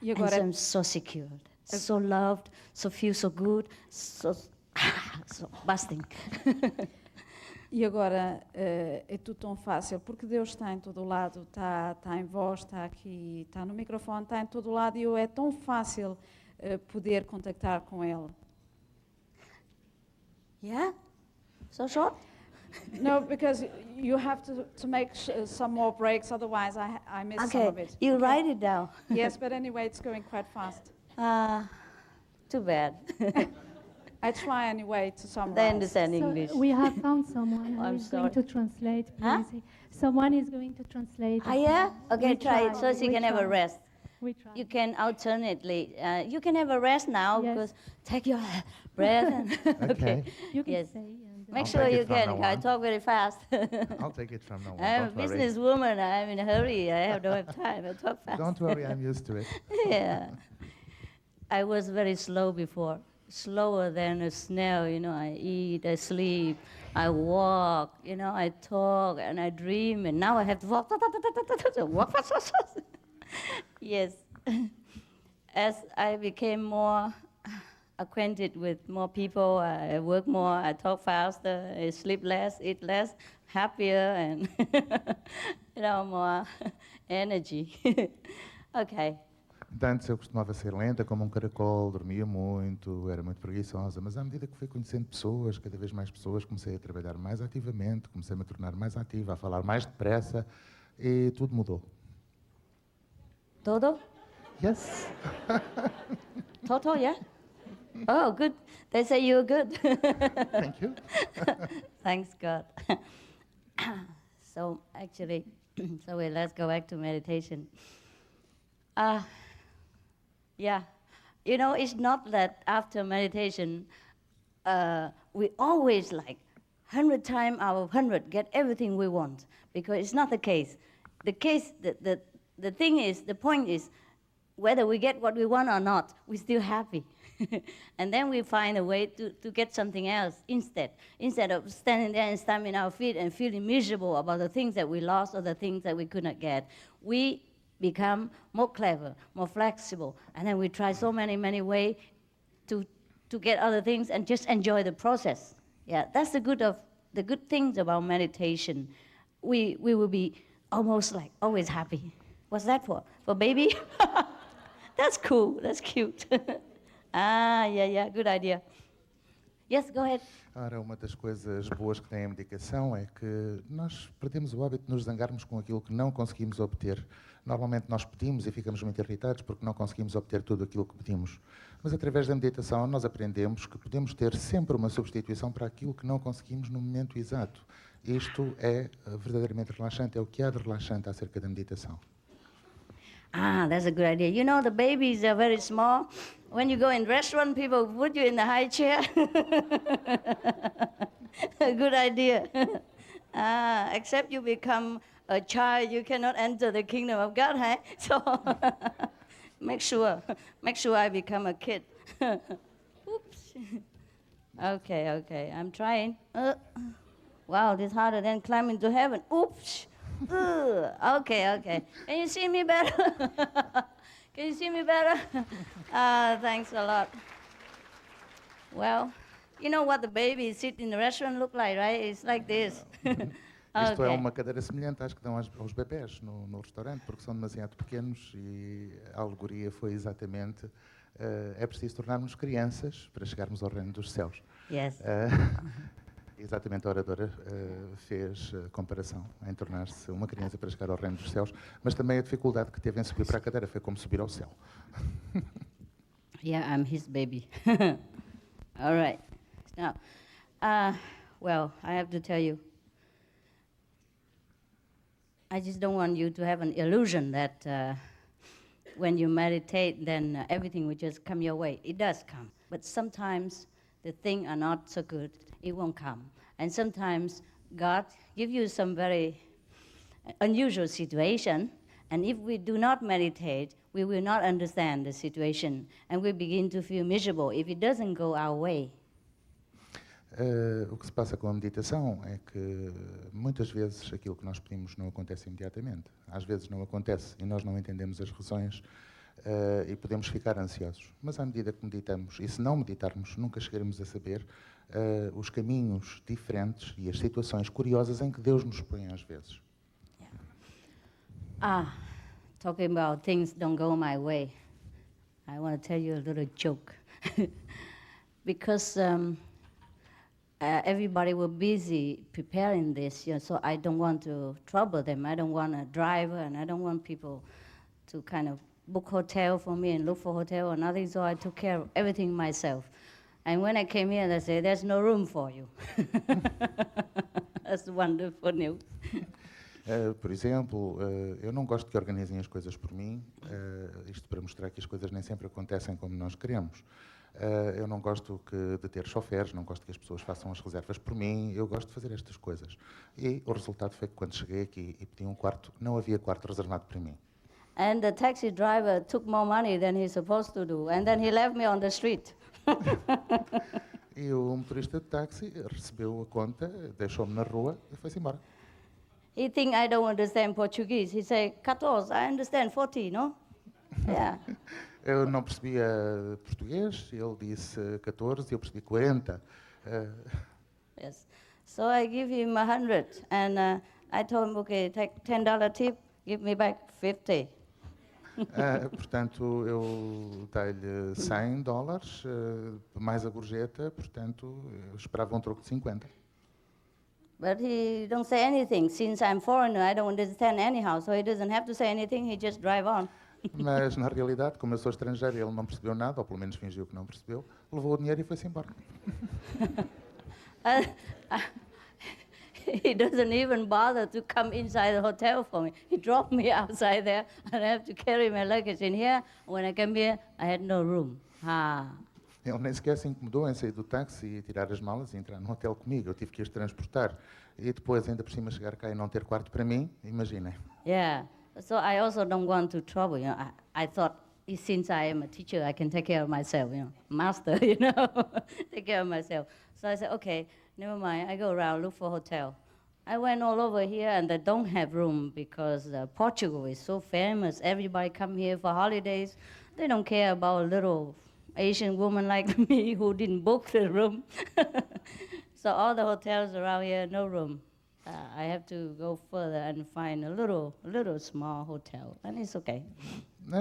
E And agora, so I'm so secured, so loved, so feel so good, so busting. e agora é tudo tão fácil, porque Deus está em todo o lado, está em vós, está aqui, está no microfone, está em todo o lado, e é tão fácil poder contactar com Ele. Yeah? So short? No, because you have to make some more breaks, otherwise I miss some of Okay, it. you Okay. write it down. Yes, but anyway, it's going quite fast. Too bad. I try anyway to summarize. They understand So English. we have found someone who I'm is sorry. going to translate, Huh? please. Someone is going to translate. Yeah? Okay, We try it so she we can have a try. rest. We try. You can alternately, you can have a rest now, Yes. because take your breath and Okay. You can Yes. say. And, Make I'll sure take you it from can. now I on. talk very fast. I'll take it from now on. I'm a Don't worry. businesswoman. I'm in a hurry. I don't have time. I talk fast. Don't worry, I'm used to it. Yeah. I was very slow before, slower than a snail. You know, I eat, I sleep, I walk. You know, I talk and I dream, and now I have to walk. Walk fast, fast, fast. Yes. As I became more acquainted with more people, I work more, I talk faster, I sleep less, eat less, happier, and more energy. Okay. De antes eu costumava ser lenta como um caracol, dormia muito, era muito preguiçosa, mas à medida que fui conhecendo pessoas, cada vez mais pessoas, comecei a trabalhar mais ativamente, comecei a me tornar mais ativa, a falar mais depressa e tudo mudou. Todo? Yes. Toto, yeah? Oh, good. They say you're good. Thank you. Thanks, God. So, actually, let's go back to meditation. Yeah. You know, it's not that after meditation, we always 100 times out of 100 get everything we want, because it's not the case. The thing is, the point is, whether we get what we want or not, we're still happy. And then we find a way to get something else instead of standing there and stamping our feet and feeling miserable about the things that we lost or the things that we could not get. We become more clever, more flexible, and then we try so many ways to get other things and just enjoy the process. Yeah, that's the good things about meditation. We will be almost always happy. What's that for? For baby? That's cool. That's cute. Yeah, good idea. Yes, go ahead. Ora, uma das coisas boas que tem a medicação é que nós perdemos o hábito de nos zangarmos com aquilo que não conseguimos obter. Normalmente nós pedimos e ficamos muito irritados porque não conseguimos obter tudo aquilo que pedimos. Mas através da meditação nós aprendemos que podemos ter sempre uma substituição para aquilo que não conseguimos no momento exato. Isto é verdadeiramente relaxante, é o que há de relaxante acerca da meditação. That's a good idea. You know, the babies are very small. When you go in restaurant, people put you in the high chair. Good idea. Except you become a child, you cannot enter the kingdom of God, huh? So make sure I become a kid. Oops. Okay, I'm trying. Wow, this is harder than climbing to heaven. Oops. Okay. Can you see me better? Can you see me better? Thanks a lot. Well, you know what the babies sit in the restaurant look like, right? It's like this. Isto é uma cadeira semelhante às que dão aos bebés no restaurante, porque são demasiado pequenos e a alegoria foi exatamente é preciso tornarmos crianças para chegarmos ao reino dos céus. Yes. Exatamente, a oradora fez comparação em tornar-se uma criança para chegar ao reino dos céus, mas também a dificuldade que teve em subir para a cadeira foi como subir ao céu. Yeah, I'm his baby. All right. Now, well, I have to tell you, I just don't want you to have an illusion that when you meditate, then everything will just come your way. It does come, but sometimes the things are not so good. It won't come. And sometimes God gives you some very unusual situation, and if we do not meditate, we will not understand the situation, and we begin to feel miserable if it doesn't go our way. O que se passa com a meditação é que muitas vezes aquilo que nós pedimos não acontece imediatamente. Às vezes não acontece e nós não entendemos as razões e podemos ficar ansiosos. Mas à medida que meditamos, e se não meditarmos, nunca chegaremos a saber os caminhos diferentes e as situações curiosas em que Deus nos põe às vezes. Talking about things don't go my way, I want to tell you a little joke. Because everybody was busy preparing this, so I don't want to trouble them. I don't want a driver, and I don't want people to kind of book hotel for me and look for hotel or nothing, so I took care of everything myself. And when I came here, they said, there's no room for you. That's wonderful news. Por exemplo, eu não gosto que organizem as coisas por mim, isto para mostrar que as coisas nem sempre acontecem como nós queremos. Eu não gosto de ter choferes, não gosto que as pessoas façam as reservas por mim, eu gosto de fazer estas coisas. E o resultado foi que quando cheguei aqui e pedi um quarto, não havia quarto reservado para mim. And the taxi driver took more money than he's supposed to do, and then he left me on the street. E o motorista de táxi recebeu a conta, deixou-me na rua e foi-se embora. He think I don't understand Portuguese. He say, 14, I understand 40, no? Yeah. Eu não percebia português, ele disse 14 e eu percebi 40. Yes. So I give him 100, and I told him, okay, take $10 tip, give me back 50. Portanto, eu dei-lhe $100, mais a gorjeta, portanto, eu esperava um troco de 50. But he don't say anything. Since I'm foreigner, I don't understand anyhow, so he doesn't have to say anything, he just drive on. Mas, na realidade, como eu sou estrangeiro e ele não percebeu nada, ou pelo menos fingiu que não percebeu, levou o dinheiro e foi-se embora. He doesn't even bother to come inside the hotel for me. He dropped me outside there, and I have to carry my luggage in here. When I came here, I had no room. Ele nem sequer se incomodou em sair do táxi e tirar as malas e entrar no hotel comigo. Eu tive que as transportar. E depois, ainda por cima, chegar cá e não ter quarto para mim, imaginem. Yeah. So I also don't want to trouble, I thought, since I am a teacher, I can take care of myself, master, take care of myself. So I said, okay, never mind, I go around, look for a hotel. I went all over here and they don't have room because Portugal is so famous. Everybody come here for holidays. They don't care about a little Asian woman like me who didn't book the room. So all the hotels around here, no room. I have to go further and find a little small hotel, and it's okay.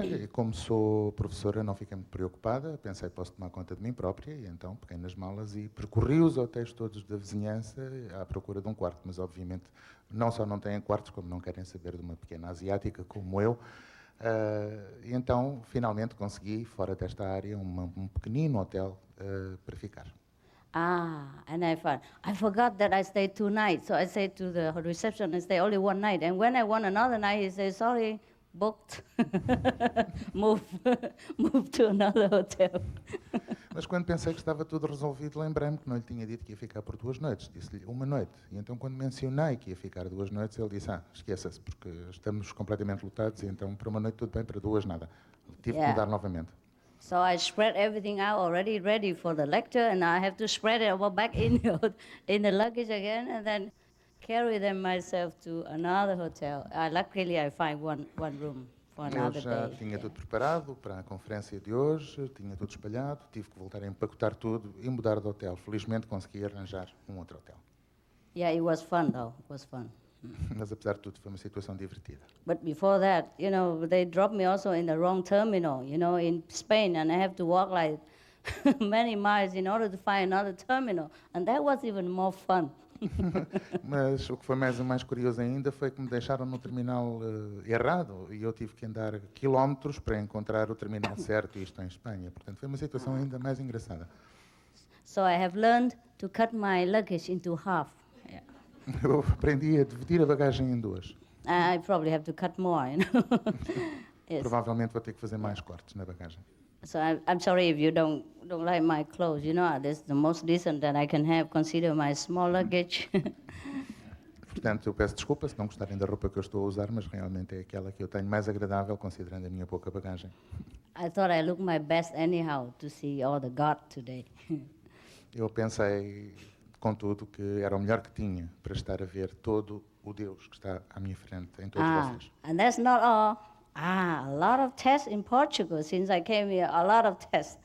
E como sou professora, não fiquei muito preocupada. Pensei, posso tomar conta de mim própria, e então peguei nas malas e percorri os hotéis todos da vizinhança à procura de um quarto. Mas, obviamente, não só não têm quartos, como não querem saber de uma pequena asiática como eu. E então, finalmente, consegui, fora desta área, um pequenino hotel para ficar. And I forgot that I stayed 2 nights. So I said to the reception, I stay only 1 night. And when I want another night, he says, sorry, booked. move to another hotel. Mas quando pensei que estava tudo resolvido, lembrei-me que não lhe tinha dito que ia ficar por 2 noites. Disse-lhe 1 noite. E então, quando mencionei que ia ficar 2 noites, ele disse, esqueça-se, porque estamos completamente lotados, e então, para 1 noite tudo bem, para 2 nada. Tive que mudar novamente. So I spread everything out already ready for the lecture, and I have to spread it back in the luggage again, and then carry them myself to another hotel. Luckily, I find one room for another day. Eu já tinha tudo preparado para a conferência de hoje, tinha tudo espalhado, tive que voltar a empacotar tudo e mudar de hotel. Felizmente consegui arranjar um outro hotel. Yeah, it was fun though. It was fun. Mas apesar de tudo foi uma situação divertida. But before that, they dropped me also in the wrong terminal, in Spain, and I have to walk like many miles in order to find another terminal, and that was even more fun. Mas o que foi mais curioso ainda foi que me deixaram no terminal errado e eu tive que andar quilómetros para encontrar o terminal certo, isto em Espanha. Portanto, foi uma situação ainda mais engraçada. So I have learned to cut my luggage into half. Yeah. Eu aprendi a dividir a bagagem em 2. I probably have to cut more, Yes. Provavelmente vou ter que fazer mais cortes na bagagem. So I'm sorry if you don't like my clothes. This is the most decent that I can have. Consider my small luggage. Portanto, eu peço desculpa se não gostarem da roupa que eu estou a usar, mas realmente é aquela que eu tenho mais agradável, considerando a minha pouca bagagem. I thought I looked my best anyhow to see all the God today. Eu pensei, contudo, que era o melhor que tinha para estar a ver todo o Deus que está à minha frente, em todos vocês. And that's not all. A lot of tests in Portugal since I came here, a lot of tests.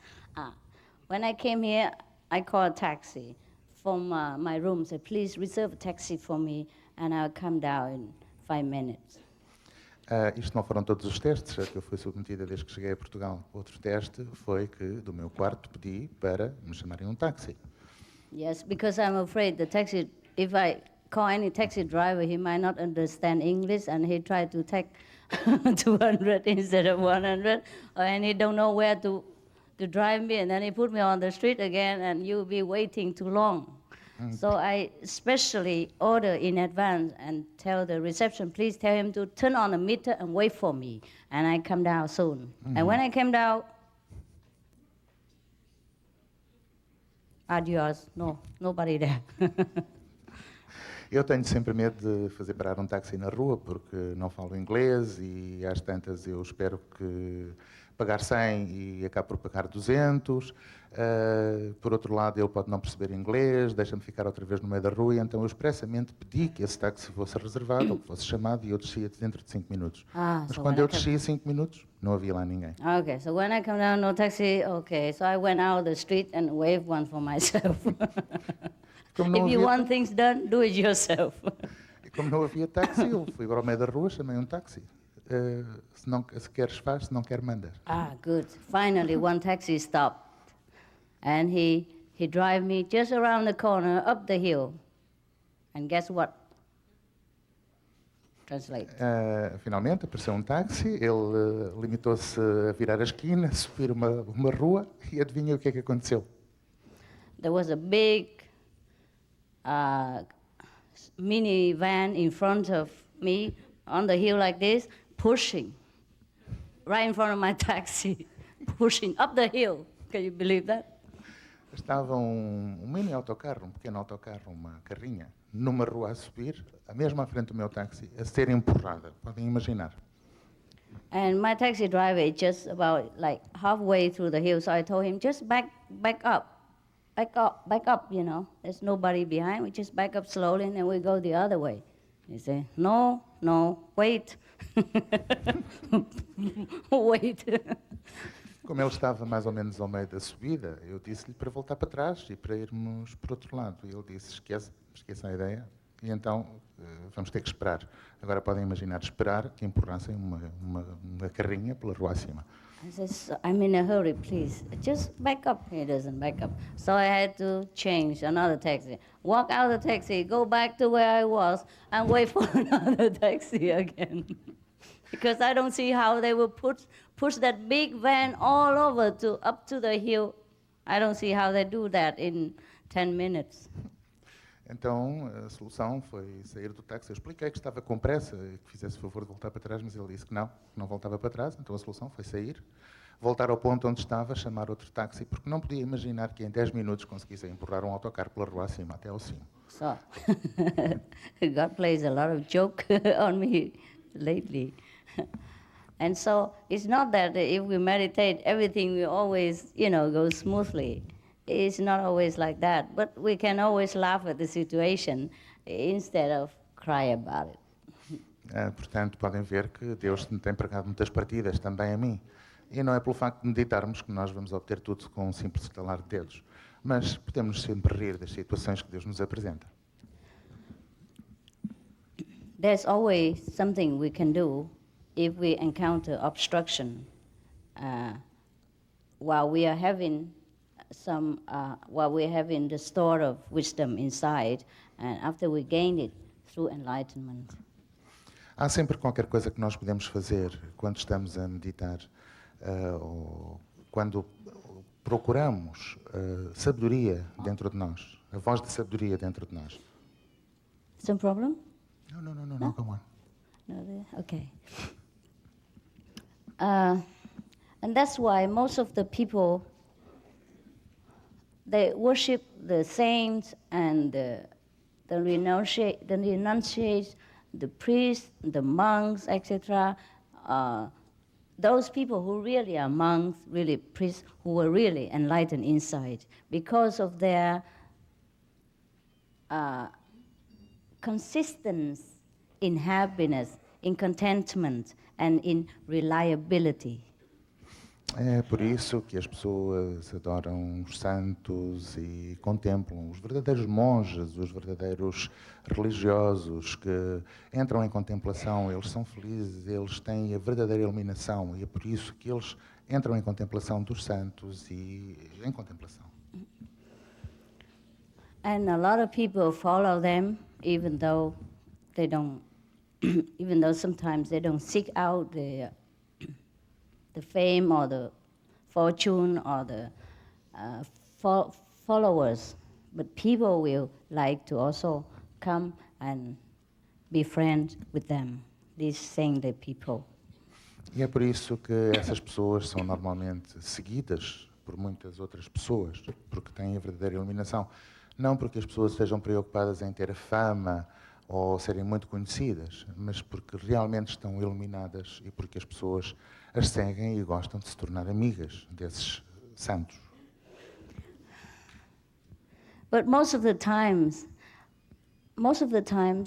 When I came here, I called a taxi from my room, said, please reserve a taxi for me and I'll come down in 5 minutes. Isto não foram todos os testes a que eu fui submetida desde que cheguei a Portugal. Outro teste foi que do meu quarto pedi para me chamarem um táxi. Yes, because I'm afraid the taxi, if I call any taxi driver, he might not understand English and he tried to take 200 instead of 100, and he don't know where to drive me, and then he put me on the street again, and you'll be waiting too long. So I specially order in advance and tell the reception, please tell him to turn on the meter and wait for me. And I come down soon. And when I came down, adios, no, nobody there. Eu tenho sempre medo de fazer parar um táxi na rua porque não falo inglês e às tantas eu espero que pagar 100 e acabo por pagar 200. Por outro lado, ele pode não perceber inglês, deixa-me ficar outra vez no meio da rua, e então eu expressamente pedi que esse táxi fosse reservado ou que fosse chamado e eu descia dentro de 5 minutos. Mas quando eu descia 5 minutos, não havia lá ninguém. Okay, so when I come down, no taxi, okay. So I went out the street and waved one for myself. If you want things done, do it yourself. E como não havia táxi, eu fui para o meio da rua, chamei um táxi. Se queres faz, se não quer manda. Good. Finally, one taxi stopped. And he drive me just around the corner, up the hill. And guess what? Translate. Finalmente apareceu um táxi, ele limitou-se a virar a esquina, subir uma rua, e adivinha o que é que aconteceu? There was a big minivan in front of me on the hill like this, pushing right in front of my taxi, pushing up the hill. Can you believe that? Estava um mini autocarro, um pequeno autocarro, uma carrinha, numa rua a subir, mesmo à frente do meu táxi, a ser empurrada. Podem imaginar. And my taxi driver is just about like halfway through the hill, so I told him, just back up, you know. There's nobody behind, we just back up slowly and then we go the other way. He said, no, wait. Wait. Como ele estava mais ou menos ao meio da subida, eu disse-lhe para voltar para trás e para irmos para o outro lado. E ele disse, esqueça a ideia, e então vamos ter que esperar. Agora podem imaginar esperar que empurrassem uma carrinha pela rua acima. I said, I'm in a hurry, please. Just back up. He doesn't back up. So I had to change another taxi. Walk out of the taxi, go back to where I was, and wait for another taxi again. Because I don't see how they will push that big van all over up to the hill. I don't see how they do that in 10 minutes. Então, a solução foi sair do táxi. Eu expliquei que estava com pressa, que fizesse o favor de voltar para trás, mas ele disse que não voltava para trás. Então a solução foi sair, voltar ao ponto onde estava, chamar outro táxi, porque não podia imaginar que em 10 minutos conseguissem empurrar um autocarro pela rua acima, até ao cimo. So, God plays a lot of joke on me lately. And so it's not that if we meditate, everything will always, go smoothly. It's not always like that. But we can always laugh at the situation instead of cry about it. Portanto, podem ver que Deus tem pregado muitas partidas também a mim. E não é pelo facto de meditarmos que nós vamos obter tudo com um simples estalar de dedos. Mas podemos sempre rir das situações que Deus nos apresenta. There's always something we can do if we encounter obstruction while we are having the store of wisdom inside, and after we gain it through enlightenment. Há sempre qualquer coisa que nós podemos fazer quando estamos a meditar, ou quando procuramos sabedoria dentro de nós, a voz de sabedoria dentro de nós. Some problem? No, go on. No, okay. And that's why most of the people, they worship the saints and the renunciates, the priests, the monks, etc. Those people who really are monks, really priests, who are really enlightened inside, because of their consistency in happiness, in contentment, and in reliability. É por isso que as pessoas adoram os santos e contemplam os verdadeiros monges, os verdadeiros religiosos que entram em contemplação, eles são felizes, eles têm a verdadeira iluminação e é por isso que eles entram em contemplação dos santos e em contemplação. And a lot of people follow them even though they don't, even though sometimes they don't seek out the fame or the fortune or the followers, but people will like to also come and be friends with them, these saintly people. E é por isso que essas pessoas são normalmente seguidas por muitas outras pessoas, porque têm a verdadeira iluminação. Não porque as pessoas estejam preocupadas em ter fama ou serem muito conhecidas, mas porque realmente estão iluminadas e porque as pessoas as seguem e gostam de se tornar amigas desses santos. But most of the times,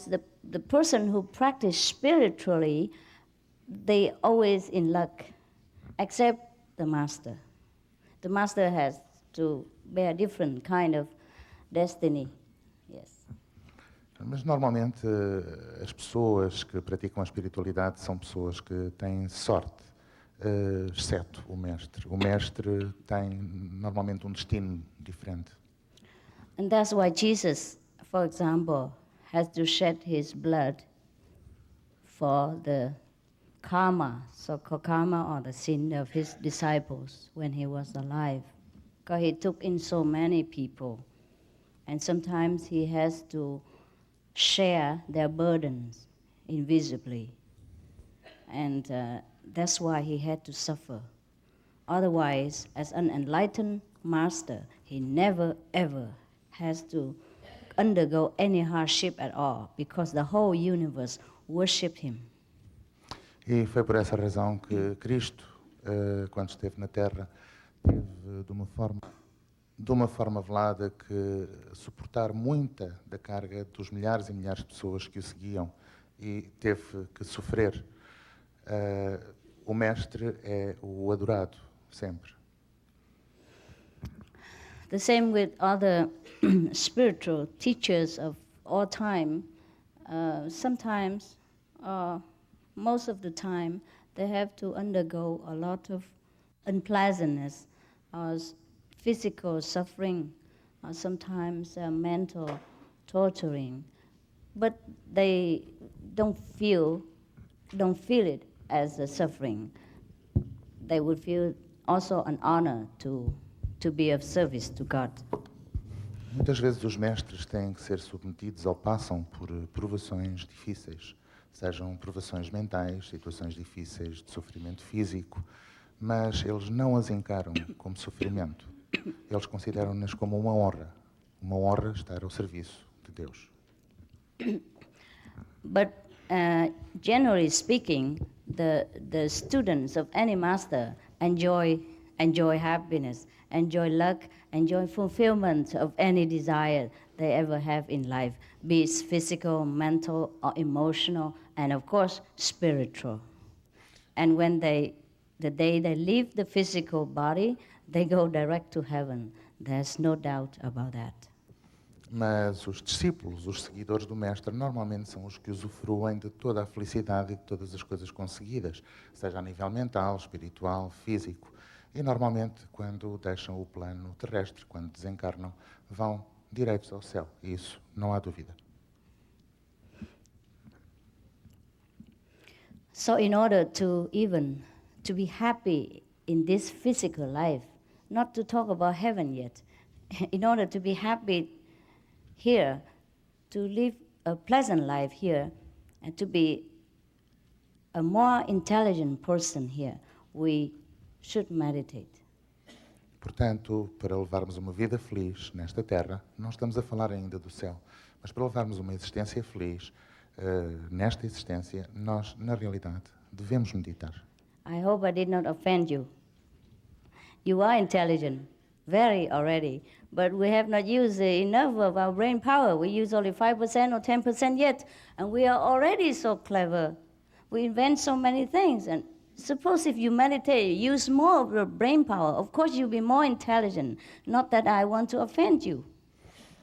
the person who practice spiritually, they always in luck, except the master. The master has to bear different kind of destiny. Yes. Mas normalmente as pessoas que praticam a espiritualidade são pessoas que têm sorte, exceto o mestre. O mestre tem normalmente um destino diferente. And that's why Jesus, for example, has to shed his blood for the karma, so-called karma or the sin of his disciples when he was alive. Because he took in so many people. And sometimes he has to share their burdens invisibly. And that's why he had to suffer. Otherwise, as an enlightened master, he never ever has to undergo any hardship at all, because the whole universe worshipped him. E foi por essa razão que Cristo, quando esteve na Terra, teve de uma forma velada que suportar muita da carga dos milhares e milhares de pessoas que o seguiam e teve que sofrer. O mestre é o adorado, sempre. The same with other spiritual teachers of all time. Sometimes, most of the time, they have to undergo a lot of unpleasantness, physical suffering, sometimes mental torturing, but they don't feel it as a suffering. They would feel also an honor to be of service to God. Muitas vezes os mestres têm que ser submetidos ou passam por provações difíceis, sejam provações mentais, situações difíceis de sofrimento físico, mas eles não as encaram como sofrimento. Eles consideram-nas como uma honra estar ao serviço de Deus. But generally speaking, the students of any master enjoy happiness, enjoy luck, enjoy fulfillment of any desire they ever have in life, be it physical, mental, or emotional, and of course, spiritual. And when the day they leave the physical body, they go direct to heaven. There's no doubt about that. Mas os discípulos, os seguidores do mestre, normalmente são os que usufruem de toda a felicidade e de todas as coisas conseguidas, seja a nível mental, espiritual, físico. E normalmente, quando deixam o plano terrestre, quando desencarnam, vão direitos ao céu. E isso não há dúvida. So in order to be happy in this physical life, not to talk about heaven yet, in order to be happy here, to live a pleasant life here, and to be a more intelligent person here, we should meditate. Portanto, para levarmos uma vida feliz nesta terra, não estamos a falar ainda do céu, mas para levarmos uma existência feliz nesta existência, nós, na realidade, devemos meditar. I hope I did not offend you. You are intelligent, very already, but we have not used enough of our brain power. We use only 5% or 10% yet, and we are already so clever. We invent so many things, and suppose if you meditate, use more of your brain power, of course you'll be more intelligent. Not that I want to offend you.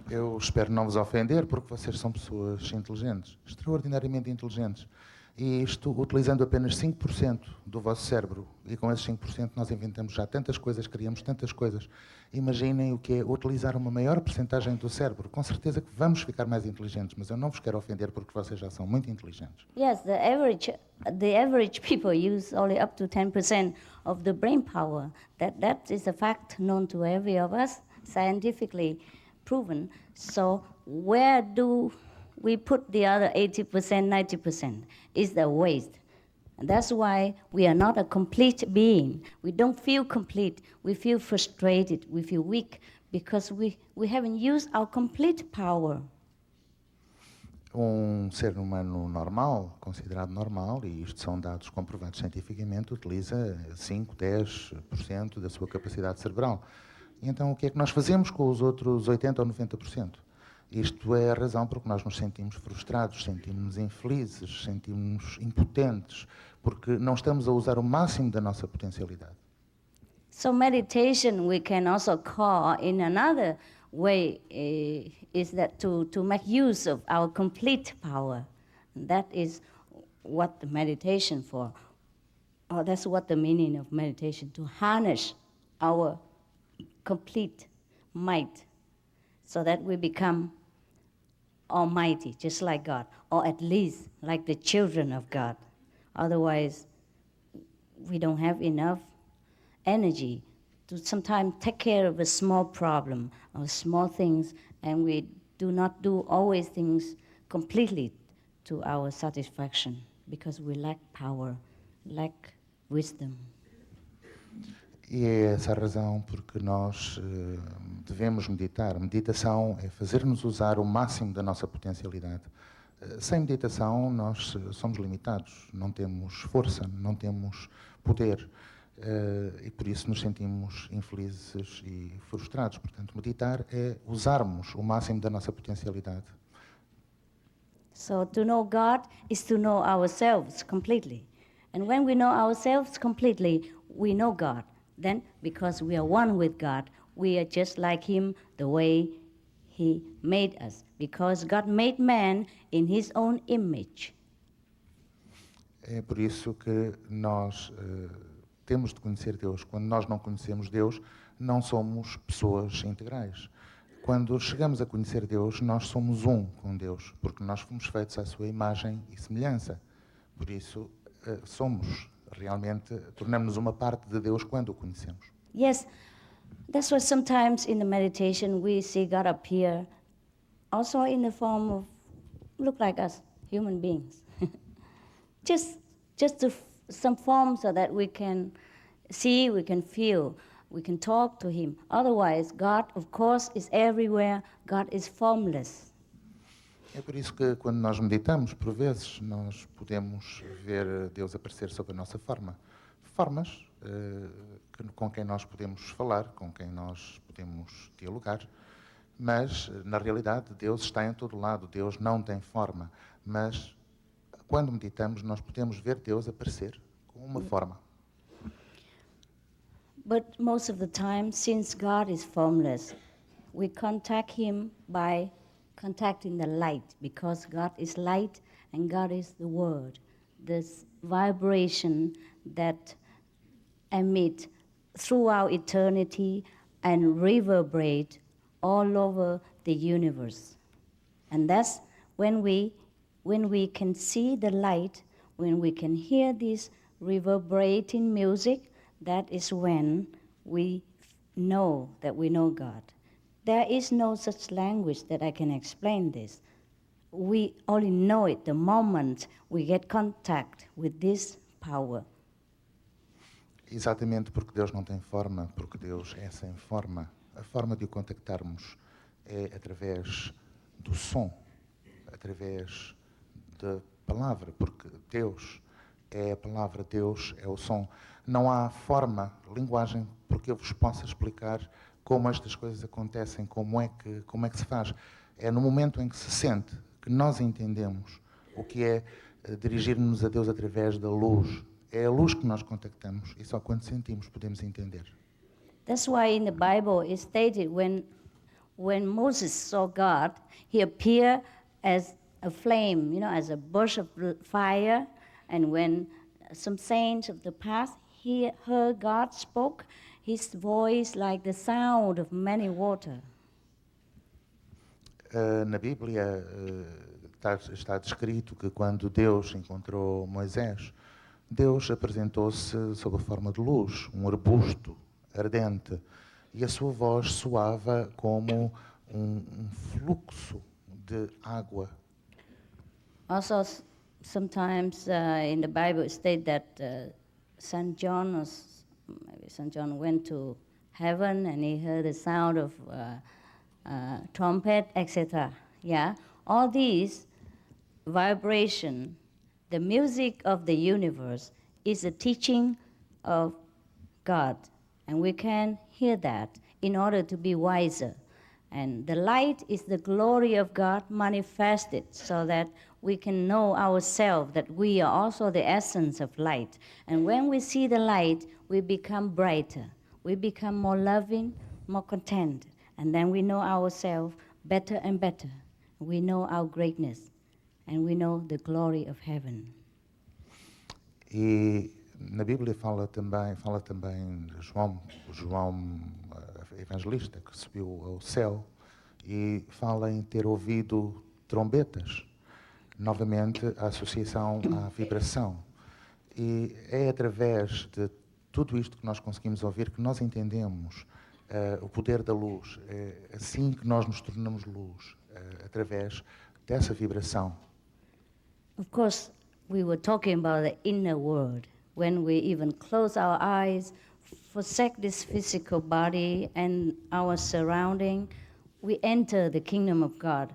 Eu espero não vos ofender, porque vocês são pessoas inteligentes, extraordinariamente inteligentes. E isto utilizando apenas 5% do vosso cérebro. E com esses 5% nós inventamos já tantas coisas, criamos tantas coisas. Imaginem o que é utilizar uma maior percentagem do cérebro. Com certeza que vamos ficar mais inteligentes, mas eu não vos quero ofender porque vocês já são muito inteligentes. Yes, the average people use only up to 10% of the brain power. That is a fact known to every of us scientifically. proven. So where do we put the other 80%, 90%? Is the waste. And that's why we are not a complete being. We don't feel complete. We feel frustrated. We feel weak because we haven't used our complete power. Ser humano normal, considerado normal, e isto são dados comprovados cientificamente, utiliza 5, 10% da sua capacidade cerebral. E então o que é que nós fazemos com os outros 80% ou 90%? Isto é a razão por que nós nos sentimos frustrados, sentimos-nos infelizes, sentimos-nos impotentes, porque não estamos a usar o máximo da nossa potencialidade. So meditation we can also call in another way is that to make use of our complete power. That is what the meditation for. Or that's what the meaning of meditation, to harness our complete might so that we become almighty, just like God, or at least like the children of God. Otherwise, we don't have enough energy to sometimes take care of a small problem or small things, and we do not do always things completely to our satisfaction because we lack power, lack wisdom. E é essa a razão porque nós devemos meditar. Meditação é fazer-nos usar o máximo da nossa potencialidade. Sem meditação, nós somos limitados, não temos força, não temos poder. E por isso nos sentimos infelizes e frustrados. Portanto, meditar é usarmos o máximo da nossa potencialidade. So to know God is to know ourselves completely. And when we know ourselves completely, we know God. Then, because we are one with God, we are just like Him the way He made us. Because God made man in His own image. É por isso que nós temos de conhecer Deus. Quando nós não conhecemos Deus, não somos pessoas integrais. Quando chegamos a conhecer Deus, nós somos um com Deus, porque nós fomos feitos à sua imagem e semelhança. Por isso, somos realmente, tornamos-nos uma parte de Deus quando o conhecemos. Yes, that's why sometimes in the meditation we see God appear also in the form of, look like us, human beings. just some form so that we can see, we can feel, we can talk to Him. Otherwise, God, of course, is everywhere. God is formless. É por isso que quando nós meditamos, por vezes, nós podemos ver Deus aparecer sob a nossa forma. Formas com quem nós podemos falar, com quem nós podemos dialogar, mas, na realidade, Deus está em todo lado. Deus não tem forma, mas quando meditamos, nós podemos ver Deus aparecer com uma forma. But most of the time, since God is formless, we contact Him by contacting the light, because God is light and God is the Word. This vibration that emit throughout eternity and reverberate all over the universe. And that's when we can see the light, when we can hear this reverberating music, that is when we know that we know God. There is no such language that I can explain this. We only know it the moment we get contact with this power. Exatamente porque Deus não tem forma, porque Deus é sem forma. A forma de o contactarmos é através do som, através da palavra, porque Deus é a palavra, Deus é o som. Não há forma, linguagem, porque eu vos possa explicar como estas coisas acontecem, como é que se faz. É no momento em que se sente, que nós entendemos o que é dirigir-nos a Deus através da luz. É a luz que nós contactamos e só quando sentimos podemos entender. That's why in the Bible it's stated when Moses saw God, he appeared as a flame, as a burst of fire, and when some saints of the past heard God spoke, His voice like the sound of many water. Na Bíblia está descrito que quando Deus encontrou Moisés, Deus apresentou-se sob a forma de luz, um arbusto ardente, e a sua voz soava como fluxo de água. Also, sometimes in the Bible it states that St. John went to heaven and he heard the sound of trumpet, etc. Yeah, all these vibration, the music of the universe is a teaching of God, and we can hear that in order to be wiser. And the light is the glory of God manifested so that we can know ourselves that we are also the essence of light. And when we see the light, we become brighter. We become more loving, more content. And then we know ourselves better and better. We know our greatness. And we know the glory of heaven. E na Bíblia fala também João evangelista, que subiu ao céu, e fala em ter ouvido trombetas. Novamente, a associação à vibração. E é através de tudo isto que nós conseguimos ouvir que nós entendemos o poder da luz. É assim que nós nos tornamos luz, através dessa vibração. Of course, we were talking about the inner world. When we even close our eyes, forsake this physical body and our surrounding, we enter the kingdom of God.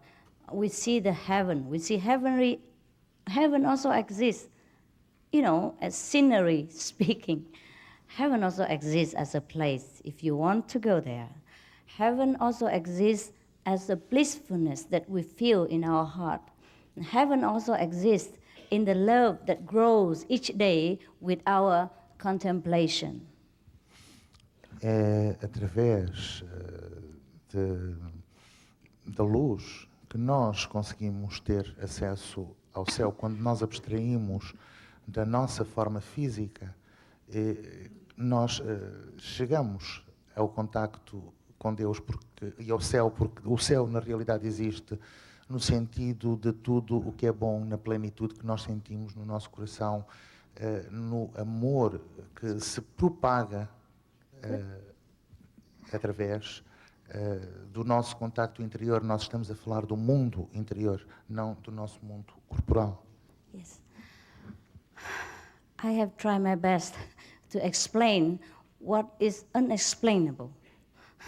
We see the heaven. We see heaven also exists, as scenery speaking. Heaven also exists as a place if you want to go there. Heaven also exists as a blissfulness that we feel in our heart. And heaven also exists in the love that grows each day with our contemplation. É através da luz que nós conseguimos ter acesso ao céu. Quando nós abstraímos da nossa forma física, nós chegamos ao contacto com Deus e ao céu, porque o céu na realidade existe no sentido de tudo o que é bom, na plenitude que nós sentimos no nosso coração, no amor que se propaga através do nosso contacto interior. Nós estamos a falar do mundo interior, não do nosso mundo corporal. Yes. I have tried my best to explain what is unexplainable.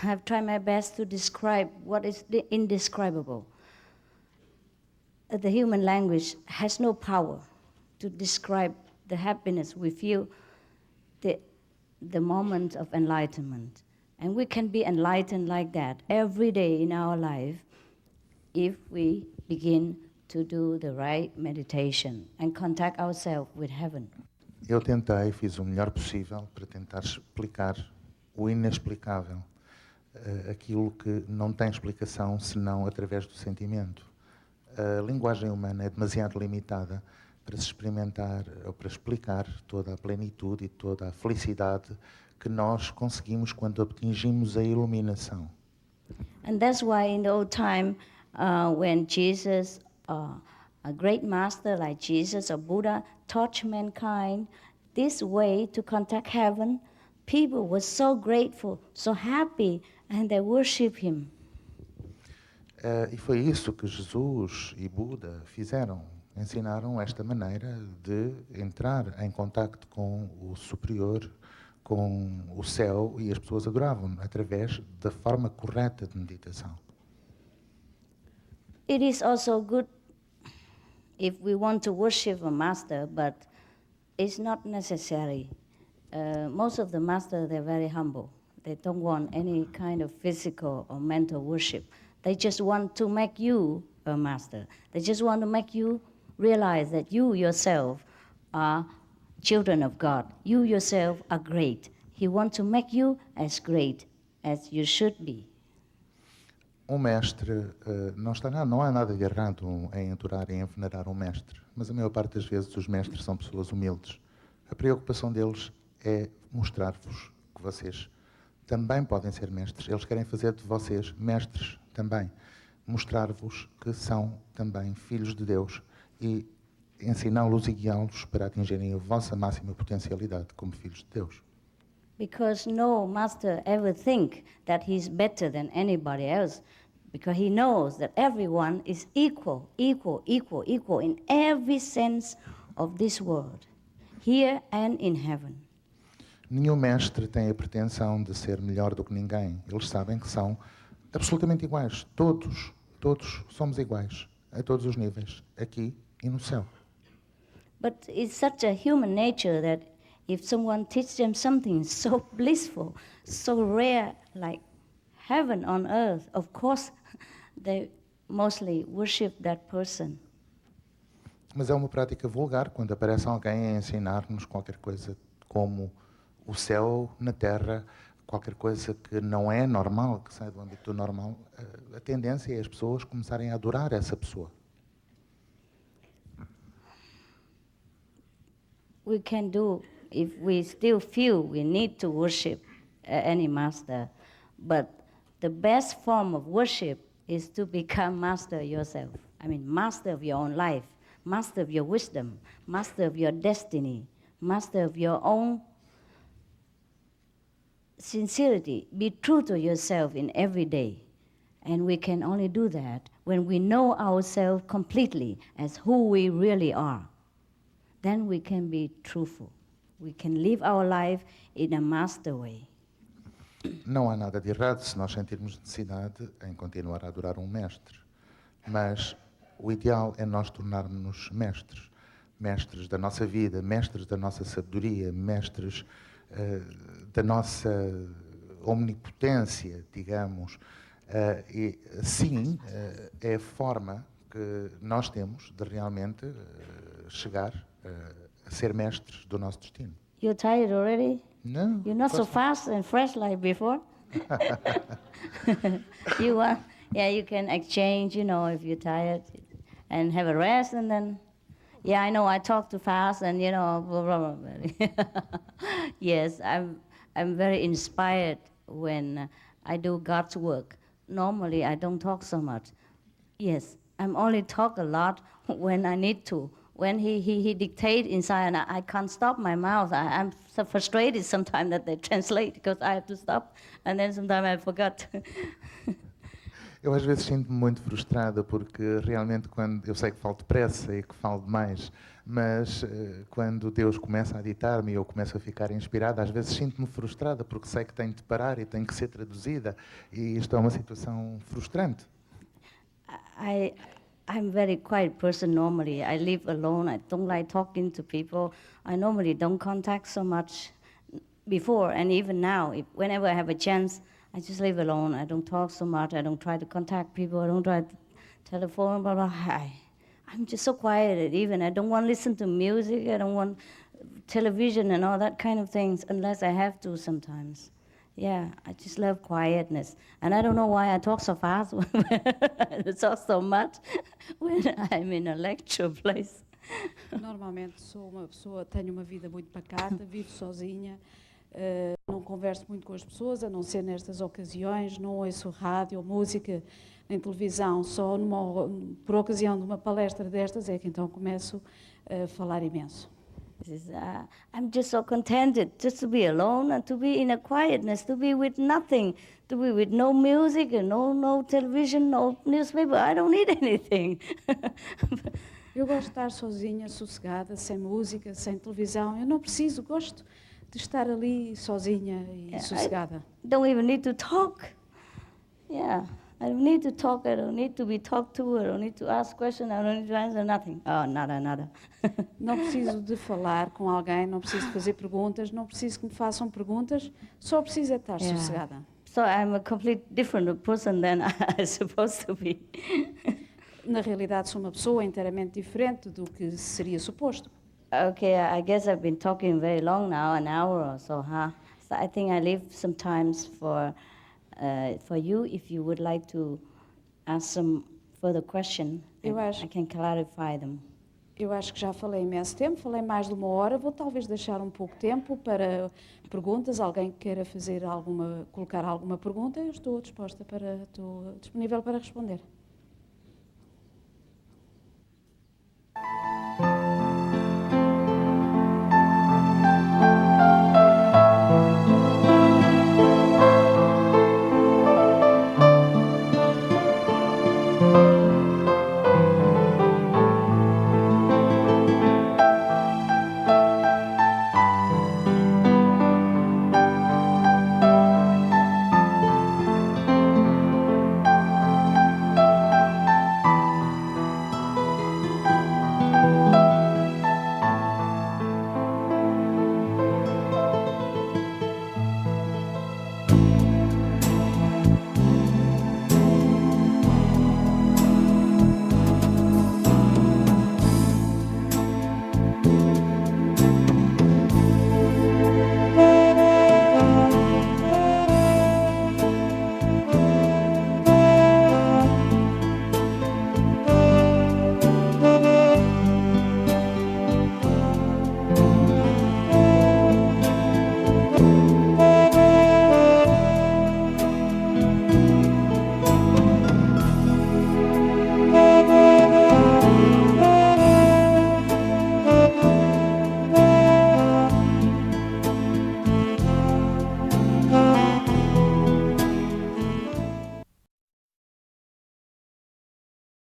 I have tried my best to describe what is the indescribable. The human language has no power to describe the happiness we feel, the moment of enlightenment. And we can be enlightened like that every day in our life if we begin to do the right meditation and contact ourselves with heaven. Eu fiz o melhor possível para tentar explicar o inexplicável, aquilo que não tem explicação senão através do sentimento. A linguagem humana é demasiado limitada para se experimentar ou para explicar toda a plenitude e toda a felicidade que nós conseguimos quando atingimos a iluminação. And that's why in the old time, when Jesus, a great master like Jesus or Buddha, taught mankind this way to contact heaven, people were so grateful, so happy, and they worship him. E foi isso que Jesus e Buda fizeram. Ensinaram esta maneira de entrar em contacto com o superior, com o céu, e as pessoas adoravam através da forma correta de meditação. It is also good if we want to worship a master, but it's not necessary. Most of the masters, they're very humble. They don't want any kind of physical or mental worship. They just want to make you a master. They just want to make you realize that you yourself are children of God. You yourself are great. He wants to make you as great as you should be. Mestre, não há nada de errado em adorar e em venerar um mestre, mas a maior parte das vezes os mestres são pessoas humildes. A preocupação deles é mostrar-vos que vocês também podem ser mestres. Eles querem fazer de vocês mestres também. Mostrar-vos que são também filhos de Deus e ensiná-los e guiá-los para atingirem a vossa máxima potencialidade como filhos de Deus. Because no master ever think that he's better than anybody else. because he knows that everyone is equal in every sense of this world, here and in heaven. Nenhum mestre tem a pretensão de ser melhor do que ninguém. Eles sabem que são absolutamente iguais. Todos somos iguais, a todos os níveis, aqui e no céu. But it's such a human nature that if someone teaches them something so blissful, so rare, like heaven on earth, of course they mostly worship that person. Mas é uma prática vulgar quando aparece alguém a ensinar-nos qualquer coisa como o céu na terra, qualquer coisa que não é normal, que sai do âmbito do normal. A tendência é as pessoas começarem a adorar essa pessoa. We can do, if we still feel we need to worship any master, but the best form of worship is to become master yourself. I mean, master of your own life, master of your wisdom, master of your destiny, master of your own sincerity. Be true to yourself in every day. And we can only do that when we know ourselves completely as who we really are. Then we can be truthful. We can live our life in a master way. Não há nada de errado se nós sentirmos necessidade em continuar a adorar um mestre. Mas o ideal é nós tornarmos-nos mestres. Mestres da nossa vida, mestres da nossa sabedoria, mestres da nossa omnipotência, digamos. E sim, é a forma que nós temos de realmente chegar a ser mestres do nosso destino. You're tired already? No. You're not so fast and fresh like before? You can exchange, if you're tired, and have a rest, and then, I know I talk too fast, and blah, blah, blah. Yes, I'm very inspired when I do God's work. Normally, I don't talk so much. Yes, I'm only talk a lot when I need to. When he dictates inside, and I can't stop my mouth. I'm so frustrated sometimes that they translate because I have to stop, and then sometimes I forgot. Eu às vezes sinto-me muito frustrada porque realmente quando eu sei que falo depressa e que falo demais, mas quando Deus começa a ditar-me e eu começo a ficar inspirada, às vezes sinto-me frustrada porque sei que tenho de parar e tenho que ser traduzida e isto é uma situação frustrante. I'm a very quiet person normally. I live alone. I don't like talking to people. I normally don't contact so much before, and even now, whenever I have a chance, I just live alone. I don't talk so much. I don't try to contact people. I don't try to telephone, blah, blah. I'm just so quiet. Even I don't want to listen to music. I don't want television and all that kind of things unless I have to sometimes. Yeah, I just love quietness. And I don't know why I talk so fast, I talk so much when I'm in a lecture place. Normalmente sou uma pessoa, tenho uma vida muito pacata, vivo sozinha, não converso muito com as pessoas, a não ser nestas ocasiões, não ouço rádio ou música nem televisão, só por ocasião de uma palestra destas é que então começo a falar imenso. I'm just so contented just to be alone and to be in a quietness, to be with nothing, to be with no music and no television, no newspaper. I don't need anything. Eu gosto de estar sozinha, sossegada, sem música, sem televisão. Eu não preciso, gosto de estar ali sozinha e sossegada. I don't even need to talk. Yeah, I don't need to talk. I don't need to be talked to. I don't need to ask questions. I don't need to answer nothing. Oh, nada. Não preciso de falar com alguém, não preciso de fazer perguntas, não preciso que me façam perguntas, só preciso de estar sossegada. So I'm a complete different person than I'm supposed to be. Na realidade, sou uma pessoa inteiramente diferente do que seria suposto. Okay, I guess I've been talking very long now, an hour or so, huh? So I think I leave some times for you if you would like to ask some further question. I can clarify them. Eu acho que já falei imenso tempo, falei mais de uma hora, vou talvez deixar um pouco tempo para perguntas, alguém que queira colocar alguma pergunta, eu estou disponível para responder.